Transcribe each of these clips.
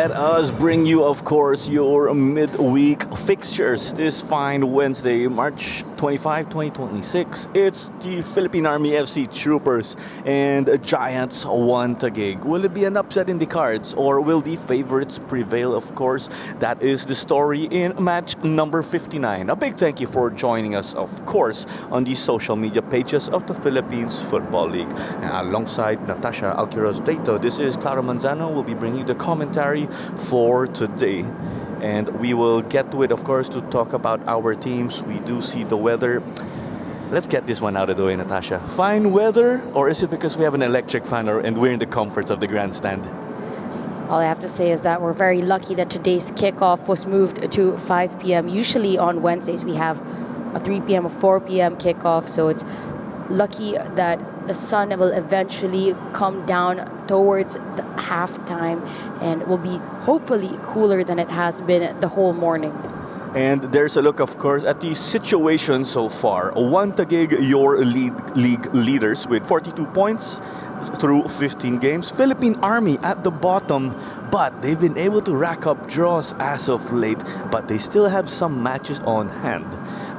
let us bring you, of course, your midweek fixtures this fine Wednesday, March 25, 2026. It's the Philippine Army FC Troopers and Giants 1 Taguig. Will it be an upset in the cards or will the favorites prevail? Of course, that is the story in match number 59. A big thank you for joining us, of course, on the social media pages of the Philippines Football League. And alongside Natasha Alquiros-Dato, this is Claro Manzano. We'll be bringing you the commentary for today. And we will get to it, of course, to talk about our teams. We do see the weather. Let's get this one out of the way, Natasha. Fine weather, or is it because we have an electric fan and we're in the comforts of the grandstand? All I have to say is that we're very lucky that today's kickoff was moved to 5 p.m. Usually on Wednesdays we have a 3 p.m. or 4 p.m. kickoff, so it's lucky that the sun will eventually come down towards the halftime and will be hopefully cooler than it has been the whole morning. And there's a look, of course, at the situation so far. 1 Taguig, your league leaders with 42 points through 15 games. Philippine Army at the bottom, but they've been able to rack up draws as of late, but they still have some matches on hand.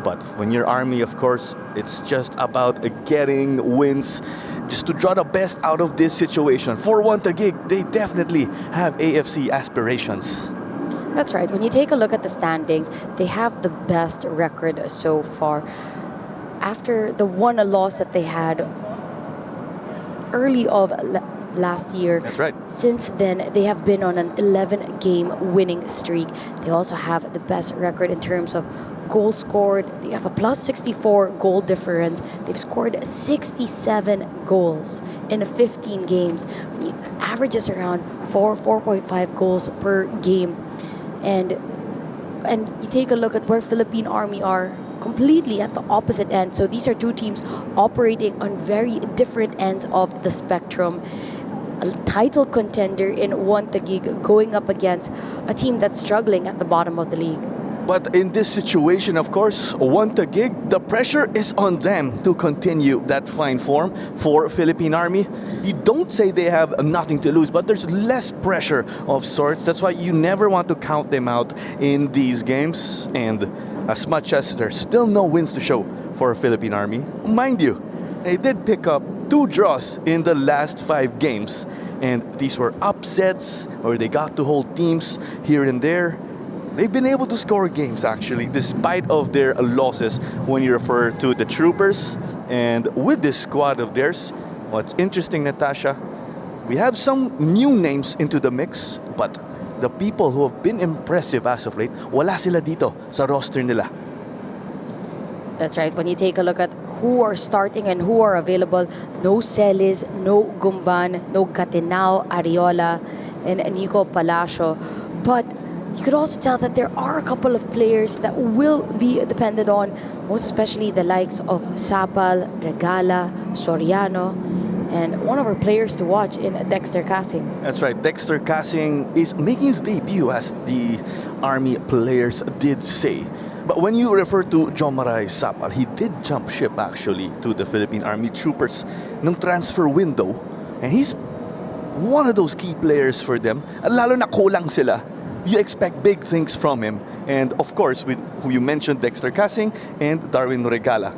But when you're Army, of course, it's just about getting wins just to draw the best out of this situation. For 1 Taguig, they definitely have AFC aspirations. That's right. When you take a look at the standings, they have the best record so far. After the one loss that they had early of last year. That's right. Since then, they have been on an 11-game winning streak. They also have the best record in terms of goals scored. They have a plus 64 goal difference. They've scored 67 goals in 15 games. Averages around 4.5 goals per game. And you take a look at where Philippine Army are, completely at the opposite end. So these are two teams operating on very different ends of the spectrum. A title contender in 1 Taguig going up against a team that's struggling at the bottom of the league. But in this situation, of course, 1 Taguig, the pressure is on them to continue that fine form. For Philippine Army, you don't say they have nothing to lose, but there's less pressure of sorts. That's why you never want to count them out in these games. And as much as there's still no wins to show for Philippine Army, mind you, they did pick up 2 draws in the last 5 games. And these were upsets, or they got to hold teams here and there. They've been able to score games, actually, despite of their losses when you refer to the Troopers. And with this squad of theirs, what's interesting, Natasha, we have some new names into the mix, but the people who have been impressive as of late, wala sila dito sa roster nila. That's right. When you take a look at who are starting and who are available, no Celis, no Gumban, no Catenao, Ariola, and Nico Palacio. But you could also tell that there are a couple of players that will be depended on, most especially the likes of Sapal, Regala, Soriano, and one of our players to watch in Dexter Casing. That's right. Dexter Casing is making his debut, as the Army players did say. But when you refer to Jomaray Sapal, he did jump ship actually to the Philippine Army Troopers nung transfer window. And he's one of those key players for them. Lalo na kulang sila. You expect big things from him. And of course, with who you mentioned, Dexter Casing and Darwin Regala.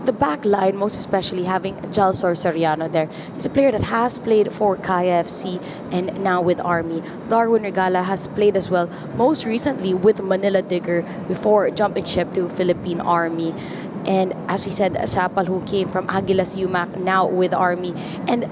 The back line, most especially having Jalsor Soriano there. He's a player that has played for Kaya FC and now with Army. Darwin Regala has played as well, most recently with Manila Digger before jumping ship to Philippine Army. And as we said, Sapal, who came from Aguilas UMAC, now with Army. And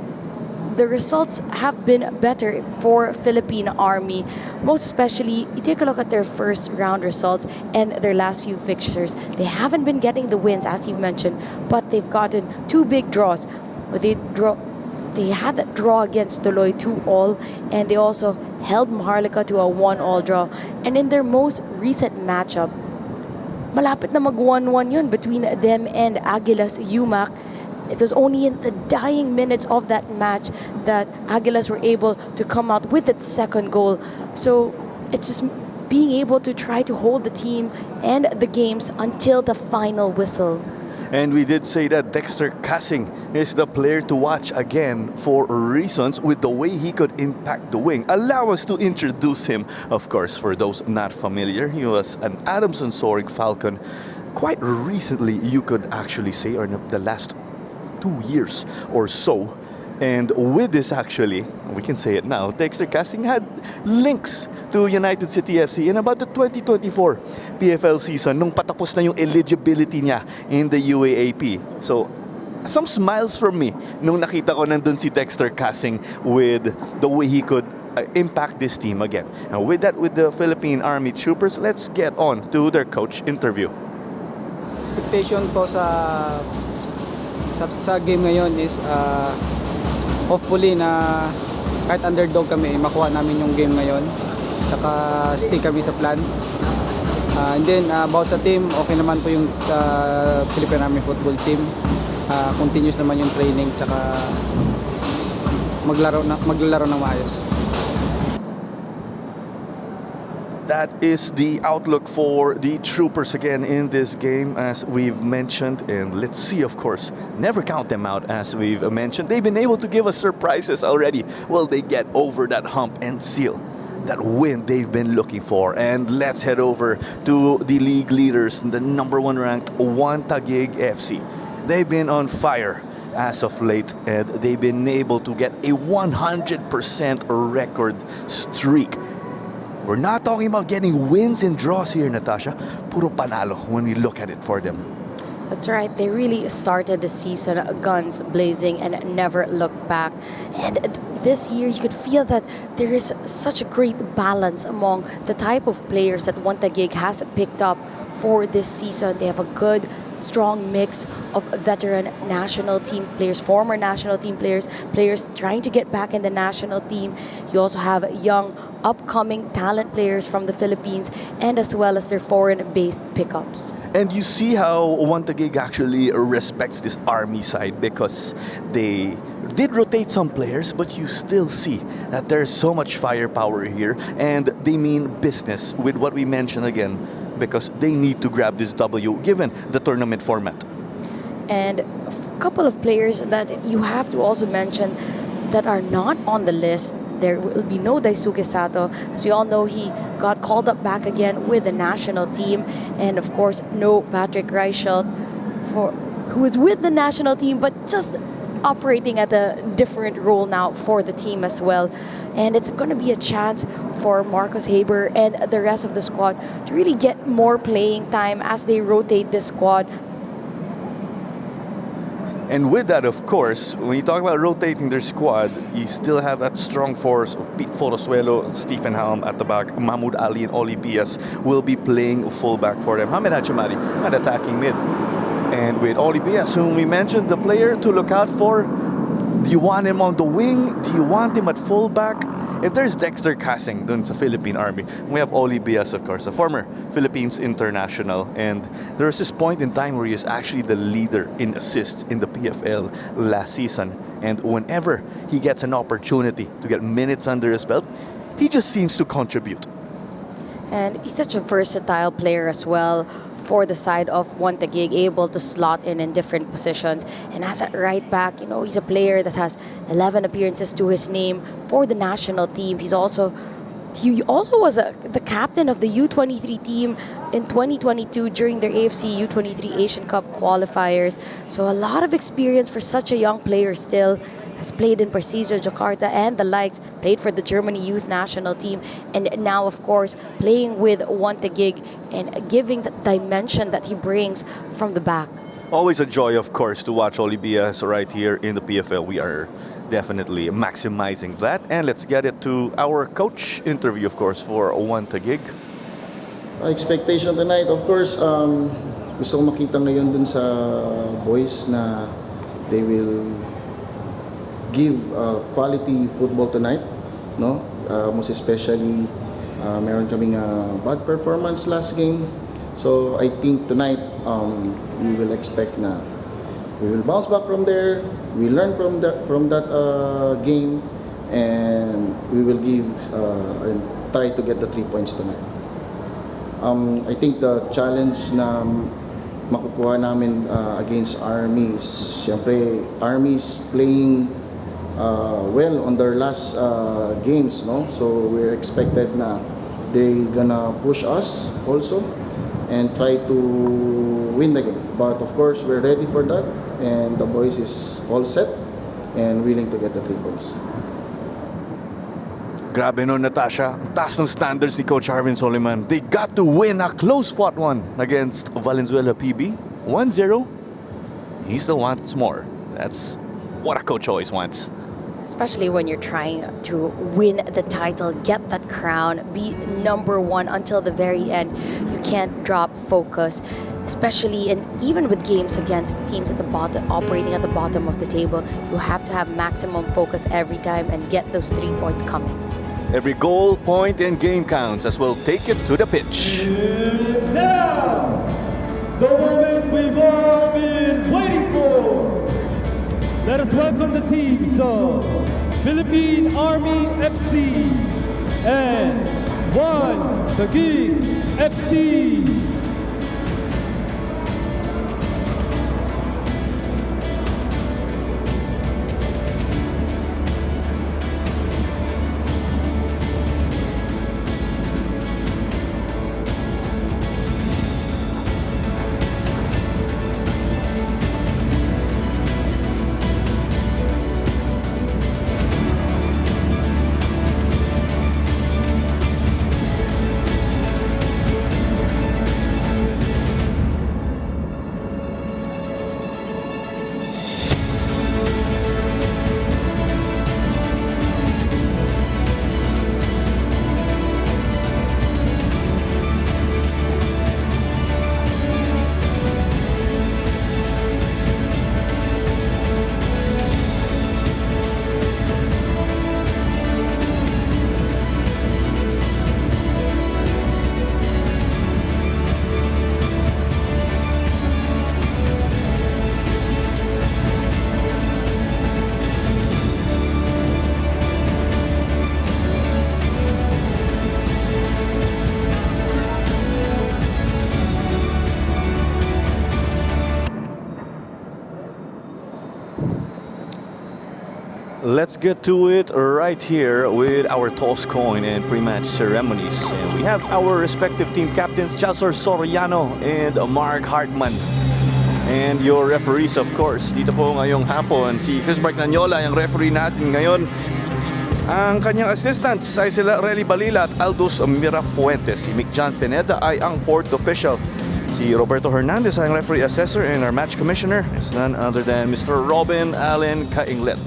the results have been better for Philippine Army. Most especially, you take a look at their first round results and their last few fixtures. They haven't been getting the wins, as you mentioned, but they've gotten 2 big draws. They had that draw against Tuloy 2-2, and they also held Maharlika to a 1-1 draw. And in their most recent matchup, malapit na mag 1-1 yun between them and Aguilas UMAC. It was only in the dying minutes of that match that Aguilas were able to come out with its second goal. So it's just being able to try to hold the team and the games until the final whistle. And we did say that Dexter Cassing is the player to watch again for reasons with the way he could impact the wing. Allow us to introduce him, of course, for those not familiar. He was an Adamson soaring Falcon quite recently, you could actually say, or in the last 2 years or so. And with this, actually, we can say it now, Dexter Casting had links to United City FC in about the 2024 PFL season nung patapos na yung eligibility niya in the UAAP. So, some smiles from me nung nakita ko nandun si Dexter Casting with the way he could impact this team again. And with that, with the Philippine Army Troopers, let's get on to their coach interview. Expectation po sa game ngayon is hopefully na kahit underdog kami, makuha namin yung game ngayon. Tsaka stay kami sa plan. And then about sa team, okay naman po yung Philippine Army football team. Continuous naman yung training, tsaka maglalaro ng maayos. That is the outlook for the Troopers again in this game, as we've mentioned. And let's see, of course, never count them out, as we've mentioned. They've been able to give us surprises already. Will they get over that hump and seal that win they've been looking for? And let's head over to the league leaders, the number 1 ranked Taguig FC. They've been on fire as of late, and they've been able to get a 100% record streak. We're not talking about getting wins and draws here, Natasha. Puro panalo when we look at it for them. That's right. They really started the season guns blazing and never looked back. And this year, you could feel that there is such a great balance among the type of players that Taguig has picked up for this season. They have a good, strong mix of veteran national team players, former national team players, players trying to get back in the national team. You also have young, upcoming talent players from the Philippines, and as well as their foreign-based pickups. And you see how Taguig actually respects this Army side, because they did rotate some players, but you still see that there's so much firepower here, and they mean business with what we mentioned again, because they need to grab this W given the tournament format. And a couple of players that you have to also mention that are not on the list. There will be no Daisuke Sato. As we all know, he got called up back again with the national team. And of course, no Patrick Reichelt, who is with the national team, but just operating at a different role now for the team as well. And it's going to be a chance for Marcus Haber and the rest of the squad to really get more playing time as they rotate this squad. And with that, of course, when you talk about rotating their squad, you still have that strong force of Pete Forosuelo, Stephen Helm at the back, Mahmoud Ali and Oli Bias will be playing fullback for them. Hamed Hachamari at attacking mid. And with Oli Bias, whom we mentioned, the player to look out for, do you want him on the wing? Do you want him at fullback? If there's Dexter Casing dun sa Philippine Army, we have Oli Bias, of course, a former Philippines international. And there was this point in time where he is actually the leader in assists in the PFL last season. And whenever he gets an opportunity to get minutes under his belt, he just seems to contribute. And he's such a versatile player as well for the side of Taguig, able to slot in different positions. And as a right back, he's a player that has 11 appearances to his name for the national team. He also was the captain of the U23 team in 2022 during their AFC U23 Asian Cup qualifiers. So a lot of experience for such a young player still. Has played in Preciso, Jakarta, and the likes, played for the Germany youth national team, and now, of course, playing with Taguig and giving the dimension that he brings from the back. Always a joy, of course, to watch Oli Bias right here in the PFL. We are definitely maximizing that. And let's get it to our coach interview, of course, for Taguig. Expectation tonight, of course, gusto ko makita ngayon dun sa boys na they will give quality football tonight, no? Most especially, meron kaming bad performance last game. So I think tonight we will expect na we will bounce back from there. We learn from that game, and we will give and try to get the 3 points tonight. I think the challenge na makukuha namin against Army. Siyempre, Army is playing well on their last games, no? So we're expected na they gonna push us also and try to win the game. But of course, we're ready for that, and the boys is all set and willing to get the 3 points. Grabe no, Natasha. Ang taas ng standards ni Coach Arvin Soliman. They got to win a close-fought one against Valenzuela PB. 1-0. He still wants more. That's what a coach always wants. Especially when you're trying to win the title, get that crown, be number one until the very end. You can't drop focus, especially even with games against teams at the bottom, operating at the bottom of the table. You have to have maximum focus every time and get those 3 points coming. Every goal, point, and game counts as we'll take it to the pitch. And now, the moment we've all been waiting for. Let us welcome the teams of Philippine Army FC and Taguig FC. Let's get to it right here with our toss coin and pre-match ceremonies. And we have our respective team captains, Chelsor Soriano and Mark Hartman. And your referees, of course. Dito po ngayong hapon, si Chris Mark Nanyola, yung referee natin ngayon. Ang kanyang assistants ay sila Relly Balila at Aldous Mirafuentes. Si Mick John Pineda ay ang fourth official. Si Roberto Hernandez ay ang referee assessor, and our match commissioner is none other than Mr. Robin Allen Kainglet.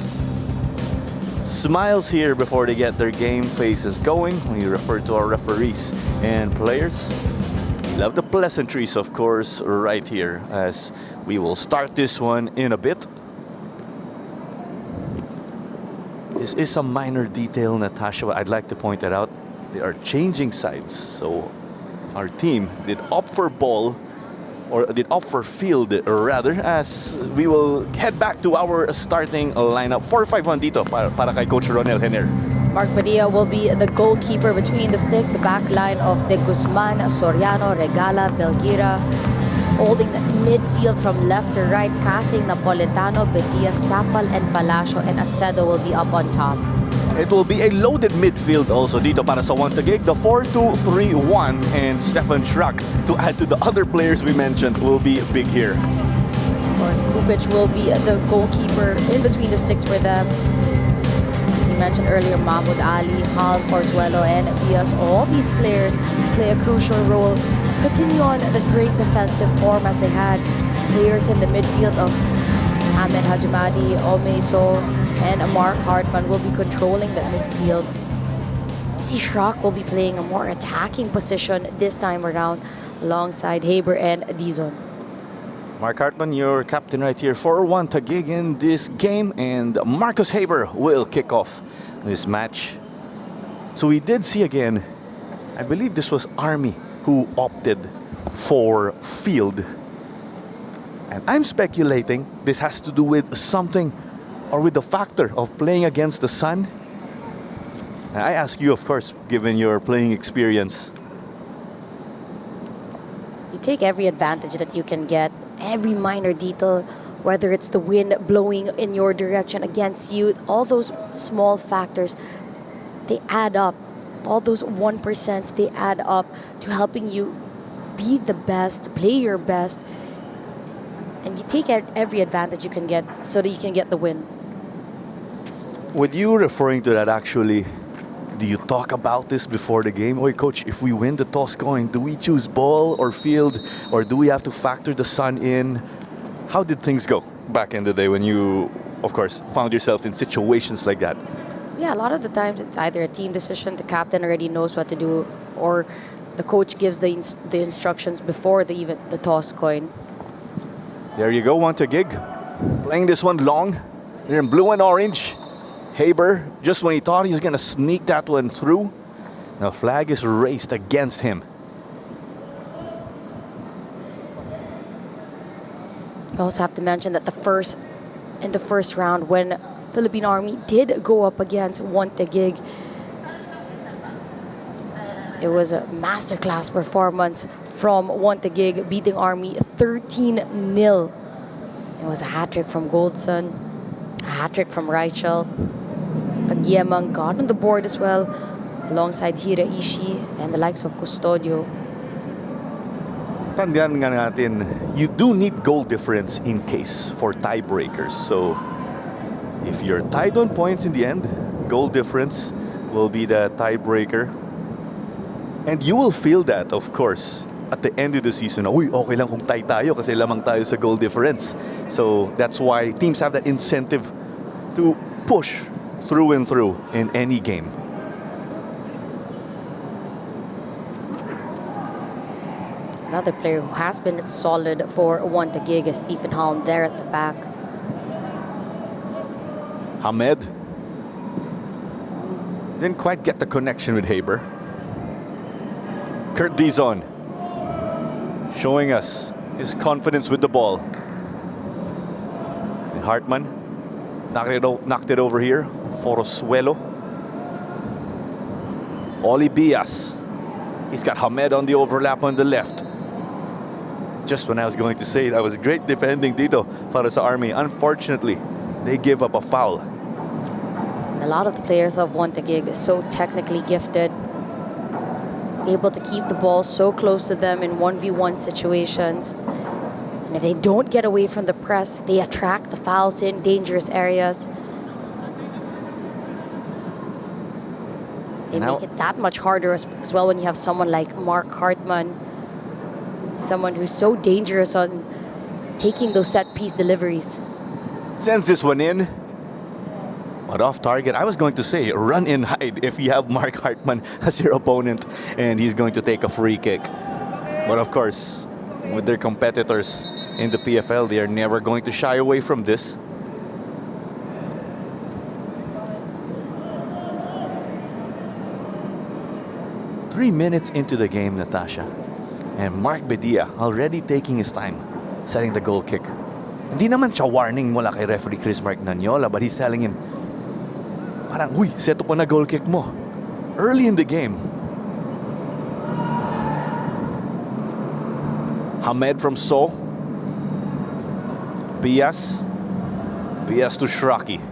Smiles here before they get their game faces going when you refer to our referees and players. Love the pleasantries, of course, right here as we will start this one in a bit. This is a minor detail, Natasha, but I'd like to point that out. They are changing sides, so our team did opt for ball, or did opt for field rather, as we will head back to our starting lineup. 4-5-1 dito para kay Coach Ronel Henner. Mark Padilla will be the goalkeeper between the sticks, the back line of De Guzman, Soriano, Regala, Belgira. Holding the midfield from left to right, Casing, Napolitano, Betia, Sapal, and Palacio, and Acedo will be up on top. It will be a loaded midfield also dito para sa Taguig. The 4-2-3-1, and Stefan Schrack, to add to the other players we mentioned, will be big here. Of course, Kubic will be the goalkeeper in between the sticks for them. As you mentioned earlier, Mahmoud Ali, Hal, Corzuelo, and Diaz, all these players play a crucial role to continue on the great defensive form as they had. Players in the midfield of Ahmed Hajimadi, Omeso, and Mark Hartman will be controlling the midfield. Si Schrock will be playing a more attacking position this time around alongside Haber and Dizon. Mark Hartman, your captain right here for Taguig in this game, and Marcus Haber will kick off this match. So we did see again, I believe this was Army who opted for field. And I'm speculating this has to do with something, or with the factor of playing against the sun. And I ask you, of course, given your playing experience. take every advantage that you can get, every minor detail, whether it's the wind blowing in your direction against you, all those small factors, they add up. All those 1%, they add up to helping you be the best, play your best, and you take every advantage you can get so that you can get the win. With you referring to that, actually, do you talk about this before the game? Oi, coach, if we win the toss coin, do we choose ball or field, or do we have to factor the sun in? How did things go back in the day when you, of course, found yourself in situations like that? Yeah, a lot of the times it's either a team decision, the captain already knows what to do, or the coach gives the instructions before the toss coin. There you go, one to gig. Playing this one long. They're in blue and orange. Haber, just when he thought he was going to sneak that one through, the flag is raised against him. You also have to mention that in the first round, when Philippine Army did go up against one Taguig, it was a masterclass performance from one Taguig, beating Army 13-0. It was a hat-trick from Goldson, a hat-trick from Raichel. Agyemang got on the board as well, alongside Hiraishi and the likes of Custodio. Tandaan nga natin, you do need goal difference in case for tiebreakers. So if you're tied on points in the end, goal difference will be the tiebreaker. And you will feel that, of course, at the end of the season. Uy, okay lang kung tie tayo kasi lamang tayo sa goal difference. So that's why teams have that incentive to push through and through in any game. Another player who has been solid for one Taguig is Stephen Halm there at the back. Hamed didn't quite get the connection with Haber. Kurt Dizon showing us his confidence with the ball. Hartman knocked it over here. Forosuelo. Oli Bias. He's got Hamed on the overlap on the left. Just when I was going to say that was great defending dito para sa Army. Unfortunately, they give up a foul. A lot of the players of one Taguig are so technically gifted, able to keep the ball so close to them in 1v1 situations. And if they don't get away from the press, they attract the fouls in dangerous areas. They Now- make it that much harder as well when you have someone like Mark Hartman, someone who's so dangerous on taking those set-piece deliveries. Sends this one in. But off target, I was going to say run and hide if you have Mark Hartman as your opponent and he's going to take a free kick. But of course, with their competitors in the PFL, they are never going to shy away from this. Three minutes into the game, Natasha, and Mark Bedia already taking his time setting the goal kick. Hindi naman siya warning mula kay referee Chris Mark Nanyola, but he's telling him, parang, uy, seto pa na goal kick mo. Early in the game. Hamed from So. Bias. Bias to Shraki.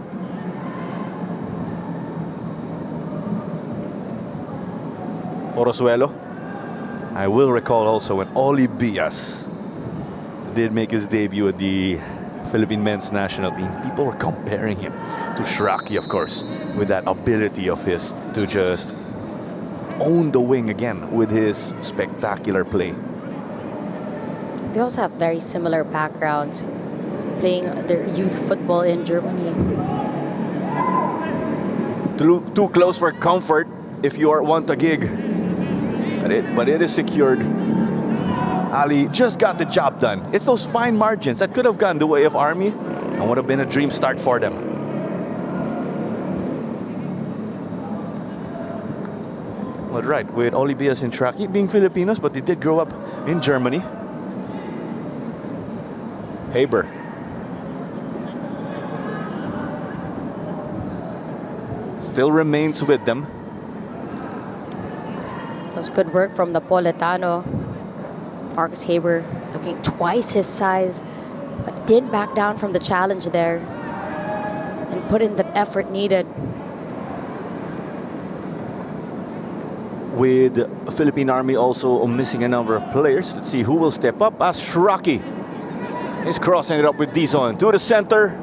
Forosuelo. I will recall also when Oli Bias did make his debut at the Philippine men's national team, people were comparing him to Shraki, of course, with that ability of his to just own the wing again with his spectacular play. They also have very similar backgrounds, playing their youth football in Germany. Too close for comfort if you are one Taguig. But it is secured. Ali just got the job done. It's those fine margins that could have gone the way of Army and would have been a dream start for them. But right, with Olibias and Shraki being Filipinos, but they did grow up in Germany. Haber. Still remains with them. It was good work from Napoletano. Marcus Haber looking twice his size, but didn't back down from the challenge there and put in the effort needed. With Philippine Army also missing a number of players. Let's see who will step up as Shraki is crossing it up with Dizon to the center.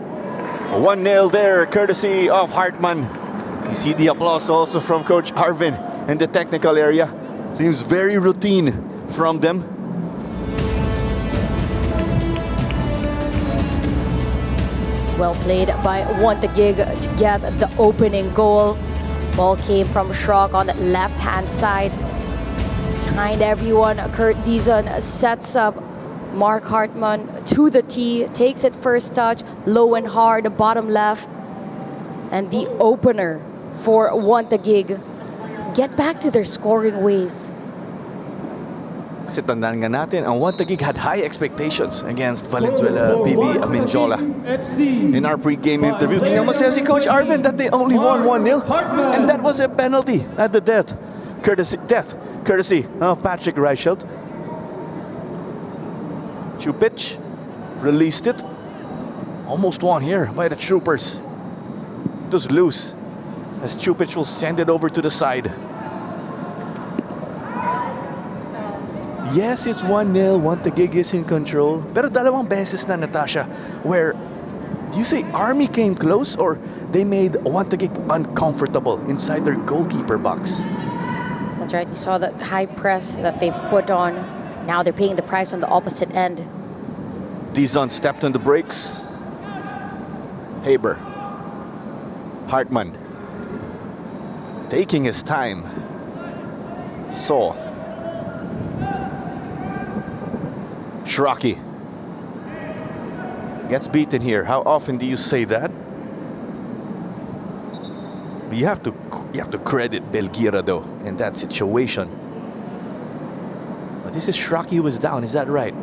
1-0 there, courtesy of Hartman. You see the applause also from Coach Arvin in the technical area. Seems very routine from them. Well played by Taguig to get the opening goal. Ball came from Schrock on the left-hand side. Behind everyone, Kurt Dizon sets up Mark Hartman to the tee, takes it first touch, low and hard, bottom left. And the opener for Taguig. Get back to their scoring ways. Kasi tandaan nga natin, ang Taguig had high expectations against Valenzuela PB Aminjola. In our pre-game interview, tingnan mo siya si Coach Arvin that they only won 1-0. And that was a penalty at the death. Courtesy of Patrick Reichelt. Chupic released it. Almost won here by the Troopers. It was loose as Chupic will send it over to the side. Yes, it's 1-0. Taguig is in control. Pero dalawang beses na, Natasha, where do you say Army came close or they made Taguig uncomfortable inside their goalkeeper box? That's right. You saw that high press that they've put on. Now they're paying the price on the opposite end. Dizon stepped on the brakes. Haber. Hartman. Taking his time. Saw. Shraki gets beaten here. How often do you say that? You have to credit Belgira though in that situation. But this is Shraki who was down. Is that right?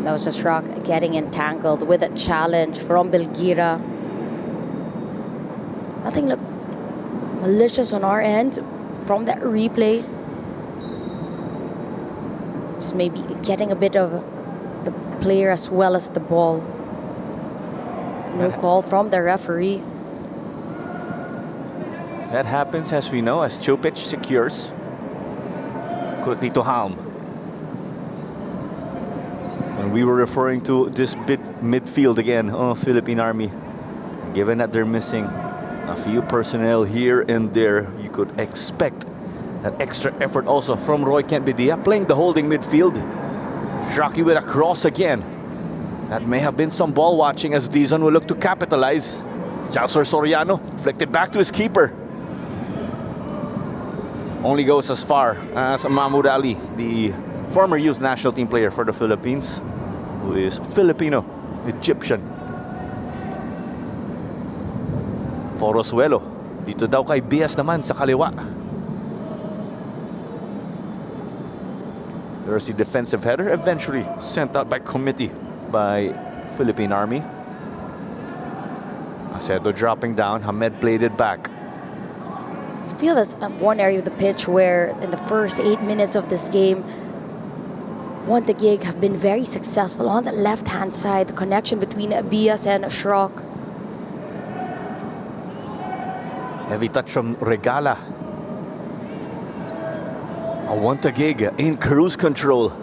That was just Rock getting entangled with a challenge from Belgira. Nothing looked malicious on our end from that replay. Just maybe getting a bit of the player as well as the ball. No call from the referee. That happens, as we know, as Chupic secures. Dito Halm. And we were referring to this midfield again of Philippine Army. Given that they're missing a few personnel here and there, you could expect that extra effort also from Roy Kent Bidia playing the holding midfield. Shraki with a cross again. That may have been some ball watching as Dizon will look to capitalize. Jalsor Soriano flicked it back to his keeper. Only goes as far as Mahmoud Ali, the former youth national team player for the Philippines, who is Filipino-Egyptian. Forosuelo, dito daw kay Bias naman sa kaliwa. There's the defensive header, eventually sent out by committee by Philippine Army. Acedo dropping down, Hamed played it back. I feel that's one area of the pitch where in the first 8 minutes of this game, Taguig have been very successful on the left-hand side, the connection between Bias and Schrock. Heavy touch from Regala. Taguig in cruise control.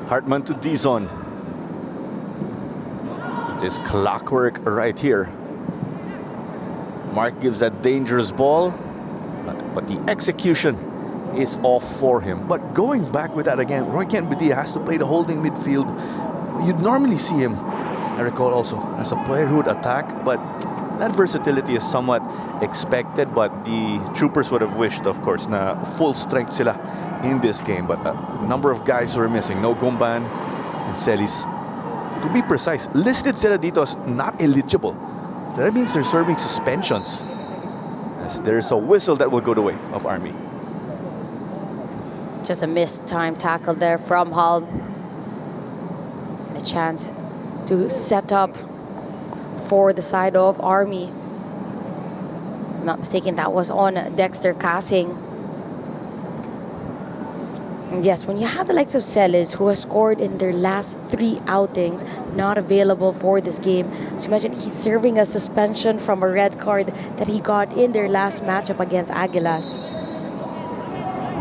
Hartman to Dizon. This clockwork right here. Mark gives that dangerous ball, but the execution is off for him. But going back with that again, Roy Kent Bidia has to play the holding midfield. You'd normally see him, I recall also, as a player who would attack, but that versatility is somewhat expected. But the Troopers would have wished, of course, na full strength sila in this game. But a number of guys were missing. No Gumban and Celis. To be precise, listed sila dito as not eligible. That means they're serving suspensions. As there's a whistle that will go the way of Army. Just a missed time tackle there from Hull. A chance to set up for the side of Army. If I'm not mistaken, that was on Dexter Casing. And yes, when you have the likes of Celis, who has scored in their last 3 outings, not available for this game. So imagine he's serving a suspension from a red card that he got in their last matchup against Aguilas.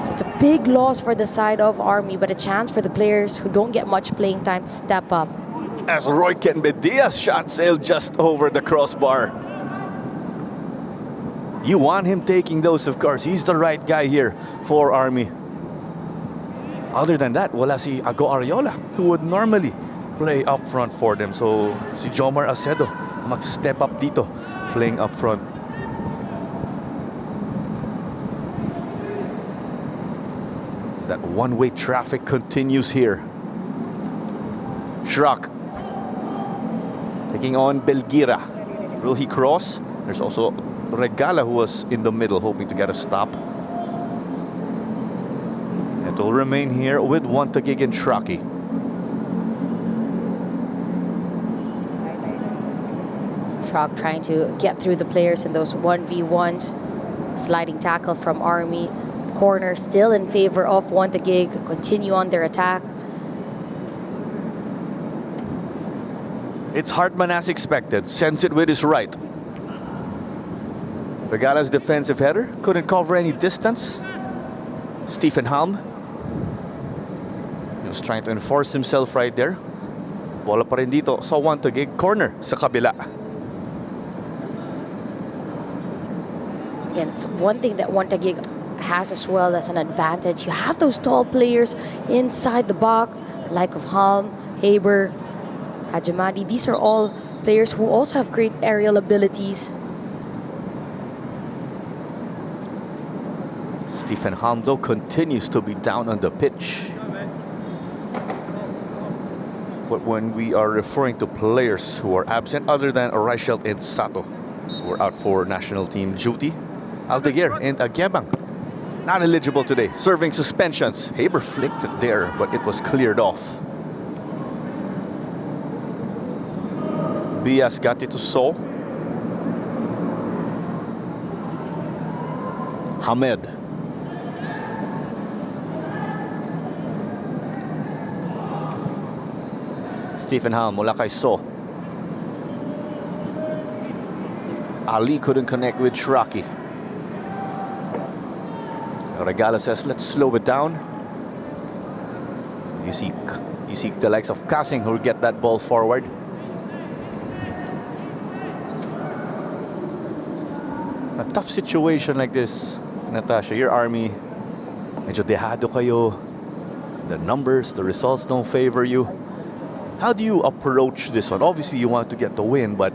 So it's a big loss for the side of Army, but a chance for the players who don't get much playing time to step up. As Roy Kenbedia's shot sailed just over the crossbar. You want him taking those, of course. He's the right guy here for Army. Other than that, wala si Ago Ariola, who would normally play up front for them. So si Jomar Acedo mag-step up dito, playing up front. That one-way traffic continues here. Shrock taking on Belgira. Will he cross? There's also Regala, who was in the middle, hoping to get a stop. It will remain here with Taguig and Shraki. Shrock trying to get through the players in those 1v1s. Sliding tackle from Army. Corner still in favor of Taguig. Continue on their attack. It's Hartman as expected. Sends it with his right. Regala's defensive header couldn't cover any distance. Stephen Halm. He was trying to enforce himself right there. Bola pa rin dito sa Taguig. Corner sa kabila. Again, it's one thing that Taguig has as well as an advantage. You have those tall players inside the box, the like of Halm, Haber, Hajimadi. These are all players who also have great aerial abilities. Stephen Halm, though, continues to be down on the pitch. But when we are referring to players who are absent, other than Reichelt and Sato, who are out for national team duty, Aldeguer and Agyebang not eligible today, serving suspensions. Haber flicked it there, but it was cleared off. Bias got it to So. Hamed. Stephen Halm mula kay So. Ali couldn't connect with Shraki. Regala says, let's slow it down. You see the likes of Casing who will get that ball forward. A tough situation like this, Natasha. Your Army, medyo dehado kayo. The numbers, the results don't favor you. How do you approach this one? Obviously, you want to get the win, but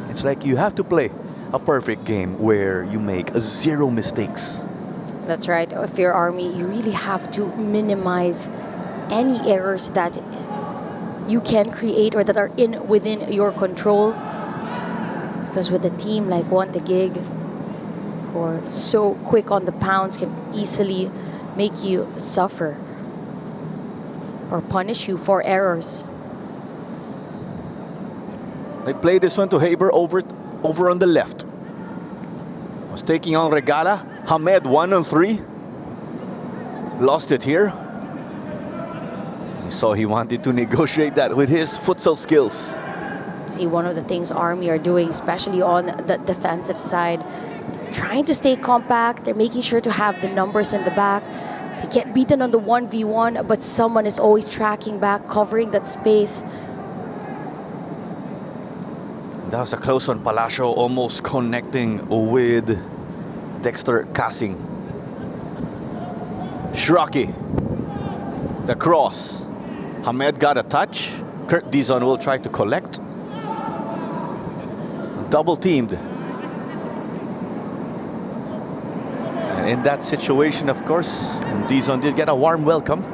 it's like you have to play a perfect game where you make 0 mistakes. That's right. If you're Army, you really have to minimize any errors that you can create or that are within your control. Because with a team like Taguig, who are so quick on the pounds, can easily make you suffer or punish you for errors. They play this one to Haber over on the left. Was taking on Regala. Hamed 1-on-3. Lost it here. So he wanted to negotiate that with his futsal skills. See, one of the things Army are doing, especially on the defensive side, trying to stay compact. They're making sure to have the numbers in the back. They get beaten on the 1v1, but someone is always tracking back, covering that space. That was a close one. Palacio almost connecting with Dexter Casing. Shraki. The cross. Hamed got a touch. Kurt Dizon will try to collect. Double teamed. And in that situation, of course, Dizon did get a warm welcome.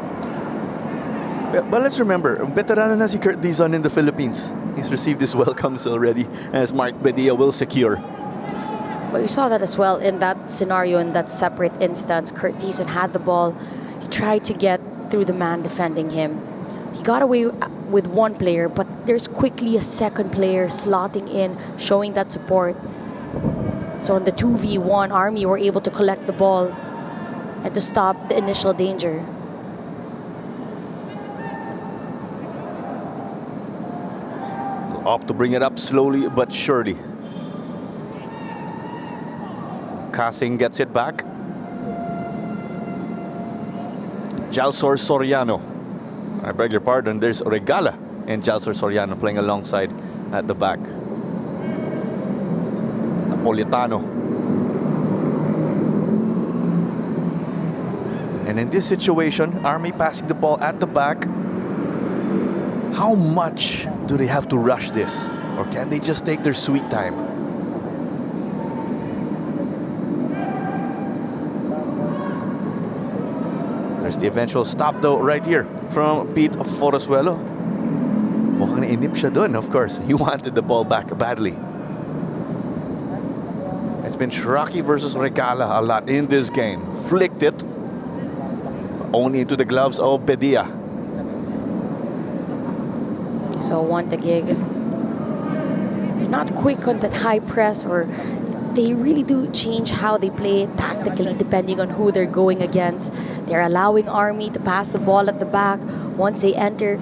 But let's remember, veterano na si Kurt Dizon in the Philippines. He's received his welcomes already, as Mark Bedia will secure. But we saw that as well in that scenario, in that separate instance. Kurt Dizon had the ball. He tried to get through the man defending him. He got away with one player, but there's quickly a second player slotting in, showing that support. So in the 2v1, Army were able to collect the ball and to stop the initial danger. Opt to bring it up slowly but surely. Kasing gets it back. Jalsor Soriano. I beg your pardon, there's Regala and Jalsor Soriano playing alongside at the back. Napolitano. And in this situation, Army passing the ball at the back. How much do they have to rush this? Or can they just take their sweet time? There's the eventual stop though right here from Pete Forasuelo. Mukhang nainip siya dun, of course. He wanted the ball back badly. It's been Shraki versus Regala a lot in this game. Flicked it only into the gloves of Bedia. So one Taguig. They're not quick on that high press, or they really do change how they play tactically depending on who they're going against. They're allowing Army to pass the ball at the back once they enter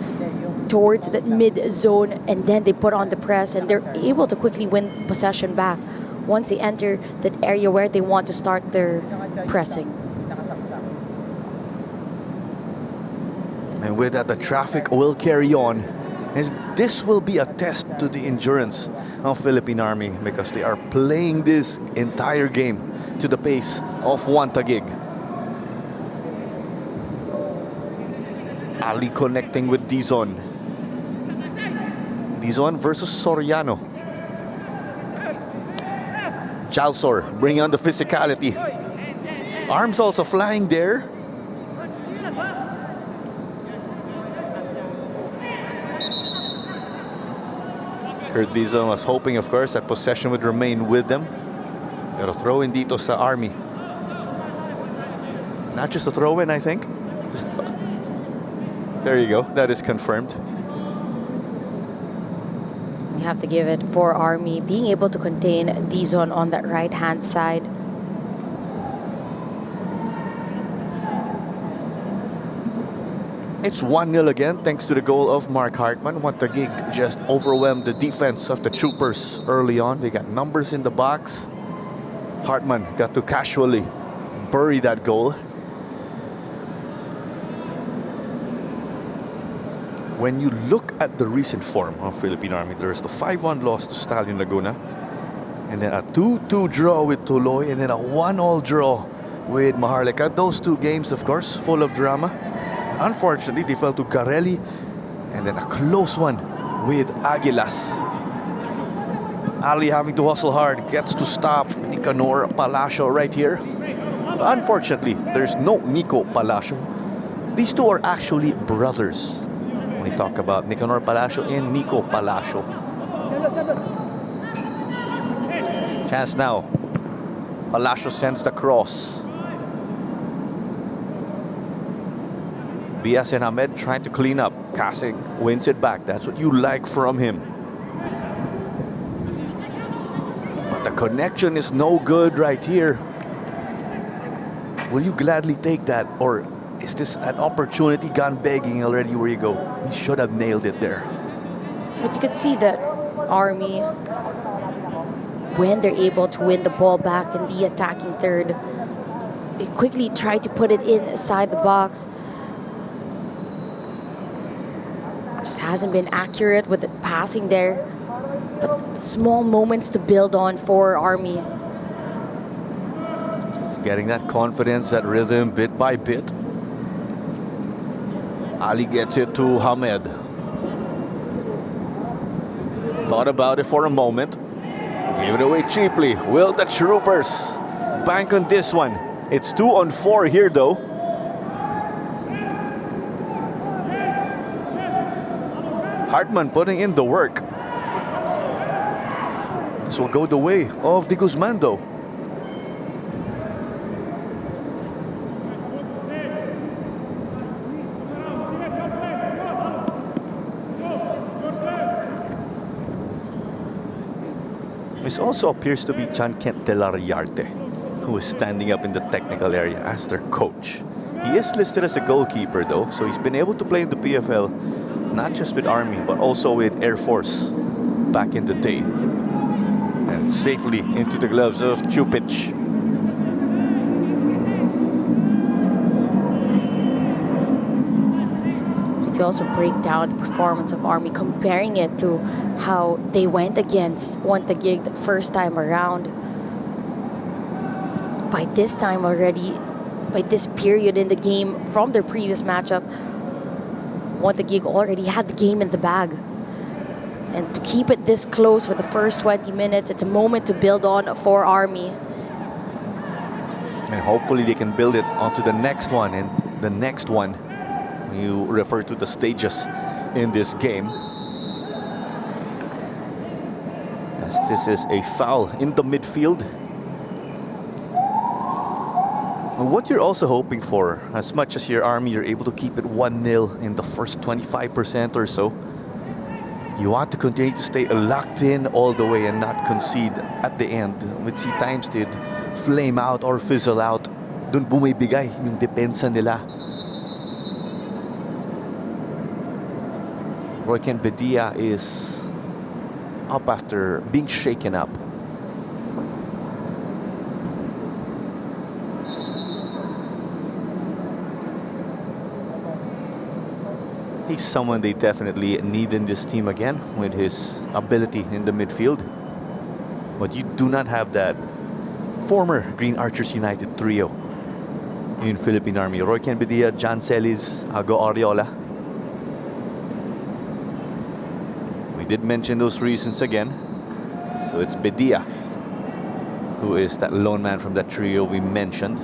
towards the mid zone, and then they put on the press, and they're able to quickly win possession back once they enter that area where they want to start their pressing. And with that, the traffic will carry on. And this will be a test to the endurance of Philippine Army, because they are playing this entire game to the pace of one Taguig. Ali connecting with Dizon. Dizon versus Soriano. Jalsor bringing on the physicality. Arms also flying there. Kurt Dizon was hoping, of course, that possession would remain with them. Pero throw in dito sa Army. Not just a throw in, I think. There you go. That is confirmed. You have to give it for Army being able to contain Dizon on that right-hand side. It's 1-0 again, thanks to the goal of Mark Hartman. One Taguig just overwhelmed the defense of the Troopers early on. They got numbers in the box. Hartman got to casually bury that goal. When you look at the recent form of Philippine Army, there's the 5-1 loss to Stallion Laguna, and then a 2-2 draw with Tuloy, and then a 1-1 draw with Maharlika. Those two games, of course, full of drama. Unfortunately, they fell to Garelli, and then a close one with Aguilas. Ali having to hustle hard, gets to stop Nicanor Palacio right here. Unfortunately, there's no Nico Palacio. These two are actually brothers. When we talk about Nicanor Palacio and Nico Palacio. Chance now. Palacio sends the cross. Bias and Ahmed trying to clean up. Kasing wins it back. That's what you like from him. But the connection is no good right here. Will you gladly take that? Or is this an opportunity gone begging already where you go? He should have nailed it there. But you could see that Army, when they're able to win the ball back in the attacking third, they quickly try to put it inside the box. Just hasn't been accurate with the passing there, but small moments to build on for Army. It's getting that confidence, that rhythm bit by bit. Ali gets it to Hamed. Thought about it for a moment. Gave it away cheaply. Will the Troopers bank on this one? It's 2-on-4 here though. Hartman putting in the work. This will go the way of De Guzman though. This also appears to be John Kent De La Riarte, who is standing up in the technical area as their coach. He is listed as a goalkeeper though, so he's been able to play in the PFL, not just with Army, but also with Air Force back in the day. And safely into the gloves of Chupic. If you also break down the performance of Army, comparing it to how they went against Taguig the first time around, by this time already, by this period in the game from their previous matchup, Taguig already had the game in the bag. And to keep it this close for the first 20 minutes, it's a moment to build on for Army. And hopefully they can build it onto the next one and the next one. You refer to the stages in this game. As this is a foul in the midfield. And what you're also hoping for, as much as your Army, you're able to keep it 1-0 in the first 25% or so. You want to continue to stay locked in all the way and not concede at the end, which see times did flame out or fizzle out. Dun bumibigay yung depensa nila. Royken Bedia is up after being shaken up. He's someone they definitely need in this team again with his ability in the midfield. But you do not have that former Green Archers United trio in Philippine Army. Royken Bedia, John Celis, Ago Oriola. We did mention those reasons again. So it's Bedia who is that lone man from that trio we mentioned.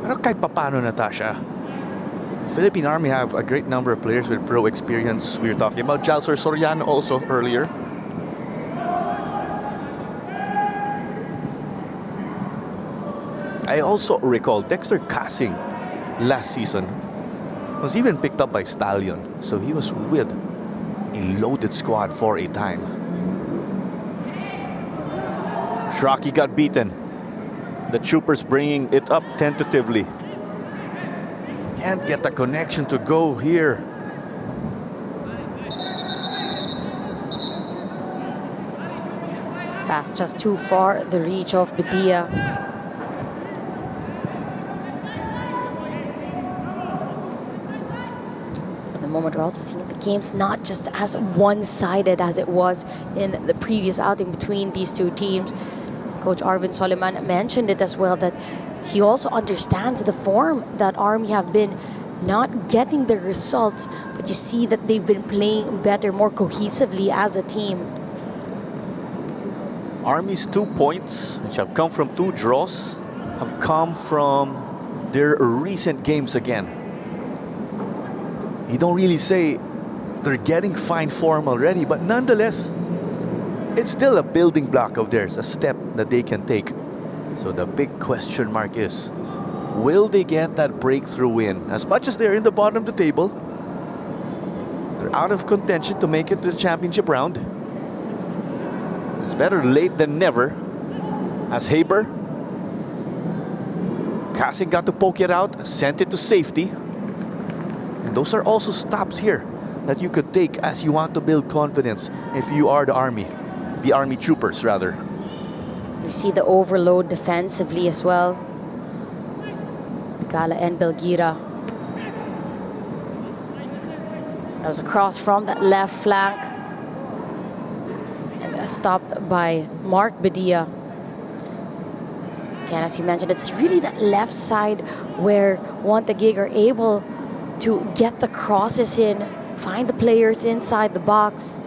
Pero kahit papano, Natasha, Philippine Army have a great number of players with pro experience. We were talking about Jalsor Soriano also earlier. I also recall Dexter Casing last season was even picked up by Stallion, so he was with a loaded squad for a time. Shraki got beaten. The Troopers bringing it up tentatively. Can't get the connection to go here. Pass just too far, the reach of Bedia. At the moment, we're also seeing the game's not just as one-sided as it was in the previous outing between these two teams. Coach Arvin Soliman mentioned it as well, that he also understands the form that Army have been not getting the results, but you see that they've been playing better, more cohesively as a team. Army's 2 points, which have come from 2 draws, have come from their recent games again. You don't really say they're getting fine form already, but nonetheless, it's still a building block of theirs, a step that they can take. So the big question mark is, will they get that breakthrough win? As much as they're in the bottom of the table, they're out of contention to make it to the championship round. It's better late than never. As Haber, Casing got to poke it out, sent it to safety. And those are also stops here that you could take as you want to build confidence if you are the Army Troopers rather. You see the overload defensively as well. Gala and Belgira. That was a cross from that left flank. And that's stopped by Mark Bedia. Again, as you mentioned, it's really that left side where Taguig are able to get the crosses in, find the players inside the box.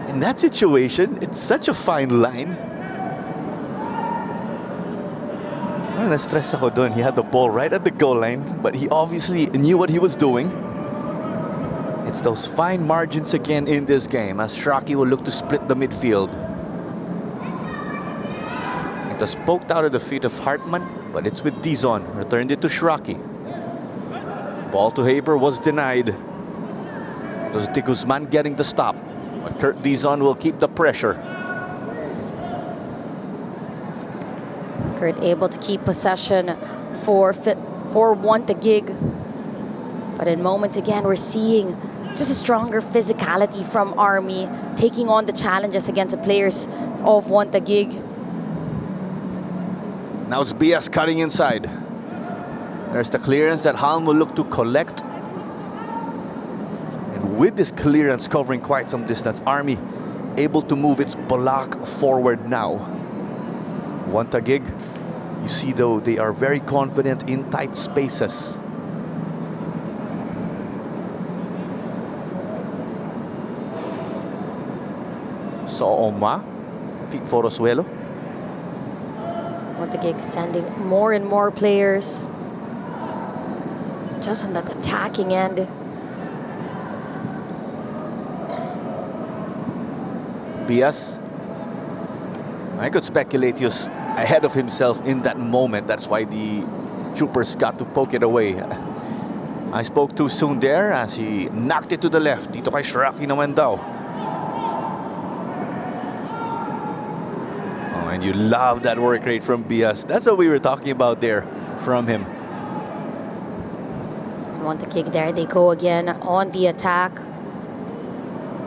In that situation, it's such a fine line. Na-stress ako dun. He had the ball right at the goal line, but he obviously knew what he was doing. It's those fine margins again in this game as Shraki will look to split the midfield. It was poked out of the feet of Hartman, but it's with Dizon. Returned it to Shraki. Ball to Haber was denied. Does De Guzman getting the stop? But Kurt Dizon will keep the pressure. Kurt able to keep possession for Vod Taguig. But in moments again, we're seeing just a stronger physicality from Army, taking on the challenges against the players of Vod Taguig. Now it's BS cutting inside. There's the clearance that Halm will look to collect. And with this clearance covering quite some distance, Army able to move its block forward now. Vod Taguig, you see though, they are very confident in tight spaces. So Oma, Pete Forosuelo. Vod Taguig sending more and more players just on that attacking end. BS. I could speculate he was ahead of himself in that moment. That's why the troopers got to poke it away. I spoke too soon there as he knocked it to the left. Dito kay Shraki naman daw. Oh, and you love that work rate from BS. That's what we were talking about there from him. Vod Taguig there, they go again on the attack.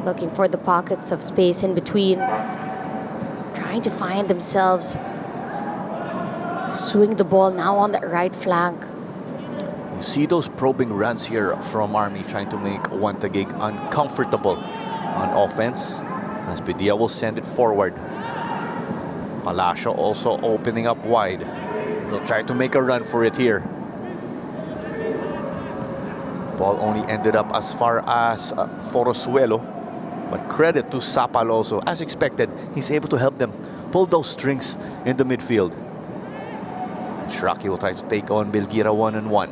Looking for the pockets of space in between. Trying to find themselves. To swing the ball now on the right flank. You see those probing runs here from Army trying to make Vod Taguig uncomfortable on offense. As Padilla will send it forward. Palacio also opening up wide. They'll try to make a run for it here. Ball only ended up as far as Forosuelo. But credit to Sapal also. As expected, he's able to help them pull those strings in the midfield. And Shraki will try to take on Bilgira one-on-one.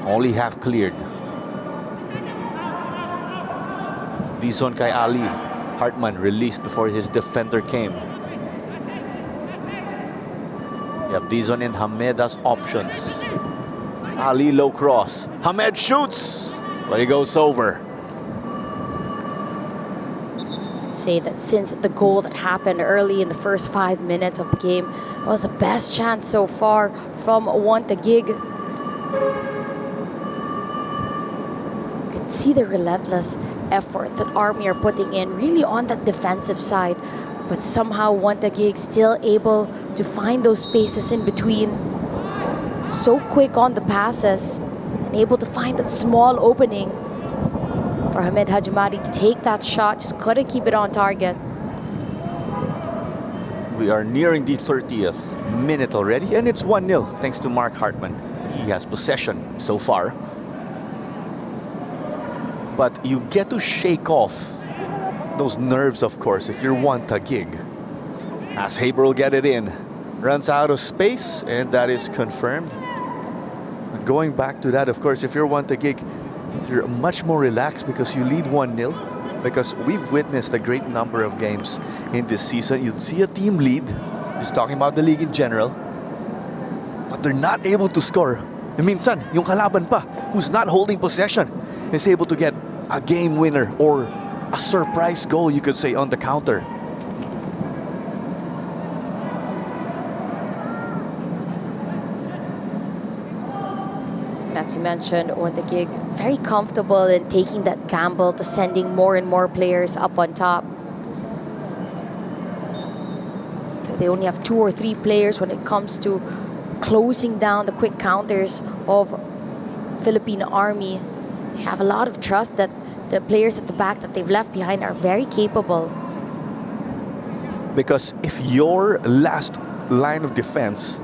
Only half cleared. Dizon kay Ali. Hartman released before his defender came. You have Dizon and Hamed as options. Ali low cross. Hamed shoots, but he goes over. Say that since the goal that happened early in the first 5 minutes of the game was the best chance so far from Vod Taguig. You can see the relentless effort that Army are putting in really on that defensive side, but somehow Vod Taguig still able to find those spaces in between. So quick on the passes and able to find that small opening for Hamed Hajimadi to take that shot. Just couldn't keep it on target. We are nearing the 30th minute already, and it's 1-0 thanks to Mark Hartman. He has possession so far. But you get to shake off those nerves, of course, if you're Vod Taguig. As Haber will get it in. Runs out of space, and that is confirmed. Going back to that, of course, if you're Vod Taguig, you're much more relaxed because you lead 1-0. Because we've witnessed a great number of games in this season. You'd see a team lead, just talking about the league in general, but they're not able to score. And minsan, yung kalaban pa, who's not holding possession, is able to get a game winner or a surprise goal, you could say, on the counter. As you mentioned, Vod Taguig very comfortable in taking that gamble to sending more and more players up on top. They only have 2 or 3 players when it comes to closing down the quick counters of Philippine Army. They have a lot of trust that the players at the back that they've left behind are very capable. Because if your last line of defense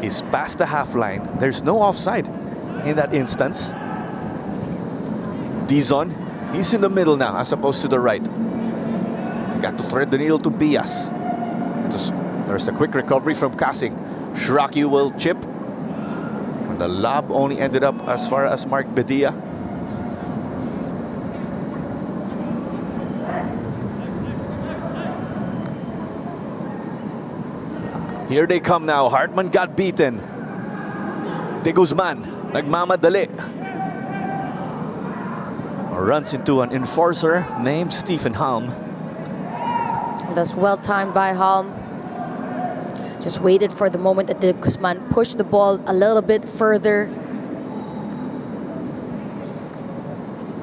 is past the half line, there's no offside in that instance. Dizon, he's in the middle now as opposed to the right. Got to thread the needle to Bias. There's the quick recovery from Kasing. Shraki will chip. And the lob only ended up as far as Mark Bedia. Here they come now. Hartman got beaten. De Guzman. nagmamadali. Runs into an enforcer named Stephen Halm. That's well timed by Halm. Just waited for the moment that the Guzman pushed the ball a little bit further.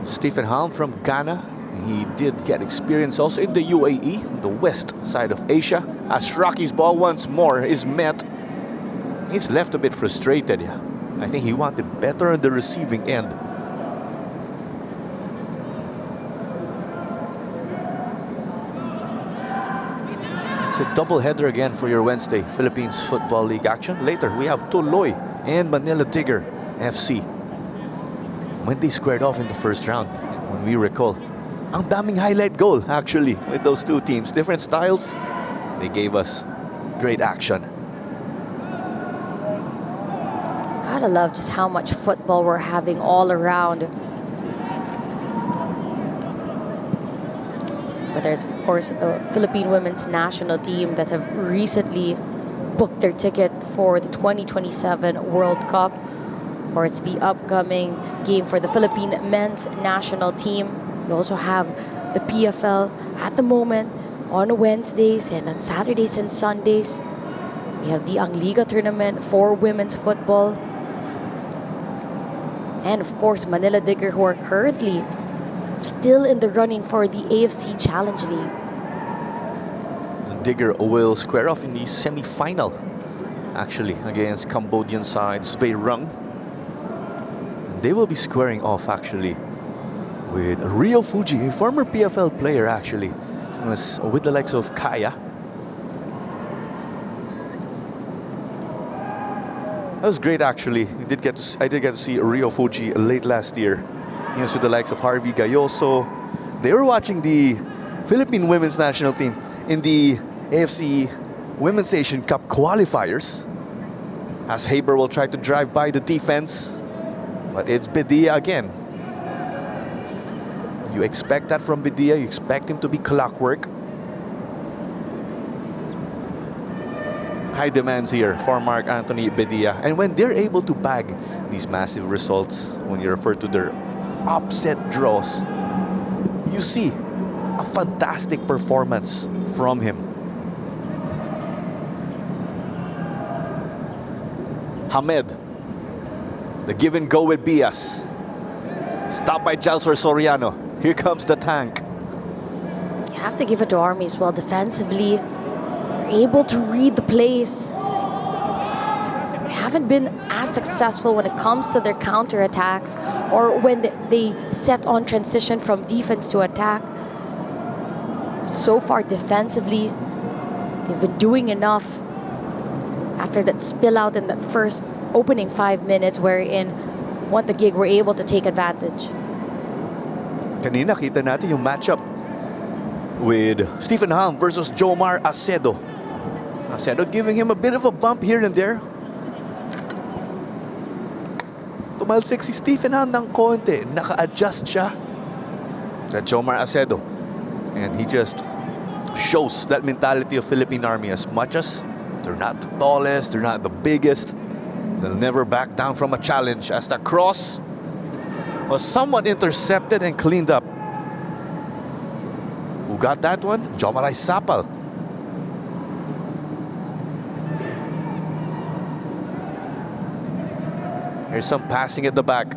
Stephen Halm from Ghana. He did get experience also in the UAE, the west side of Asia. As Rocky's ball once more is met, he's left a bit frustrated. I think he wanted better on the receiving end. It's a double-header again for your Wednesday Philippines Football League action. Later, we have Tuloy and Manila Digger FC. When they squared off in the first round, when we recall, ang daming highlight goal actually with those two teams. Different styles, they gave us great action. Gotta love just how much football we're having all around. But there's, of course, the Philippine women's national team that have recently booked their ticket for the 2027 World Cup. Or it's the upcoming game for the Philippine men's national team. We also have the PFL at the moment on Wednesdays and on Saturdays and Sundays. We have the Angliga tournament for women's football. And of course, Manila Digger, who are currently still in the running for the AFC Challenge League. Digger will square off in the semi-final, actually, against Cambodian side Svay Rung. They will be squaring off, actually, with Rio Fuji, a former PFL player, actually, was with the likes of Kaya. That was great, actually. I did get to see Rio Fuji late last year. He was with the likes of Harvey Gayoso. They were watching the Philippine women's national team in the AFC Women's Asian Cup qualifiers, as Haber will try to drive by the defense, but it's Bedia again. You expect that from Bedia. You expect him to be clockwork. High demands here for Mark Anthony Bedia. And when they're able to bag these massive results, when you refer to their upset draws, you see a fantastic performance from him. Hamed, the give and go with Bias. Stopped by Jalsor Soriano. Here comes the tank. You have to give it to Army as well. Defensively, they're able to read the plays. They haven't been as successful when it comes to their counterattacks or when they set on transition from defense to attack. So far, defensively, they've been doing enough after that spill out in that first opening 5 minutes, wherein What the Gig were able to take advantage. Kanina kita natin yung matchup with Stephen Halm versus Jomar Acedo. Acedo giving him a bit of a bump here and there. Tumalsik si Stephen Halm ng konti. Naka-adjust siya. That Jomar Acedo. And he just shows that mentality of Philippine Army. As much as they're not the tallest, they're not the biggest, they'll never back down from a challenge, as the cross was somewhat intercepted and cleaned up. Who got that one? Jomaray Sapal. Here's some passing at the back.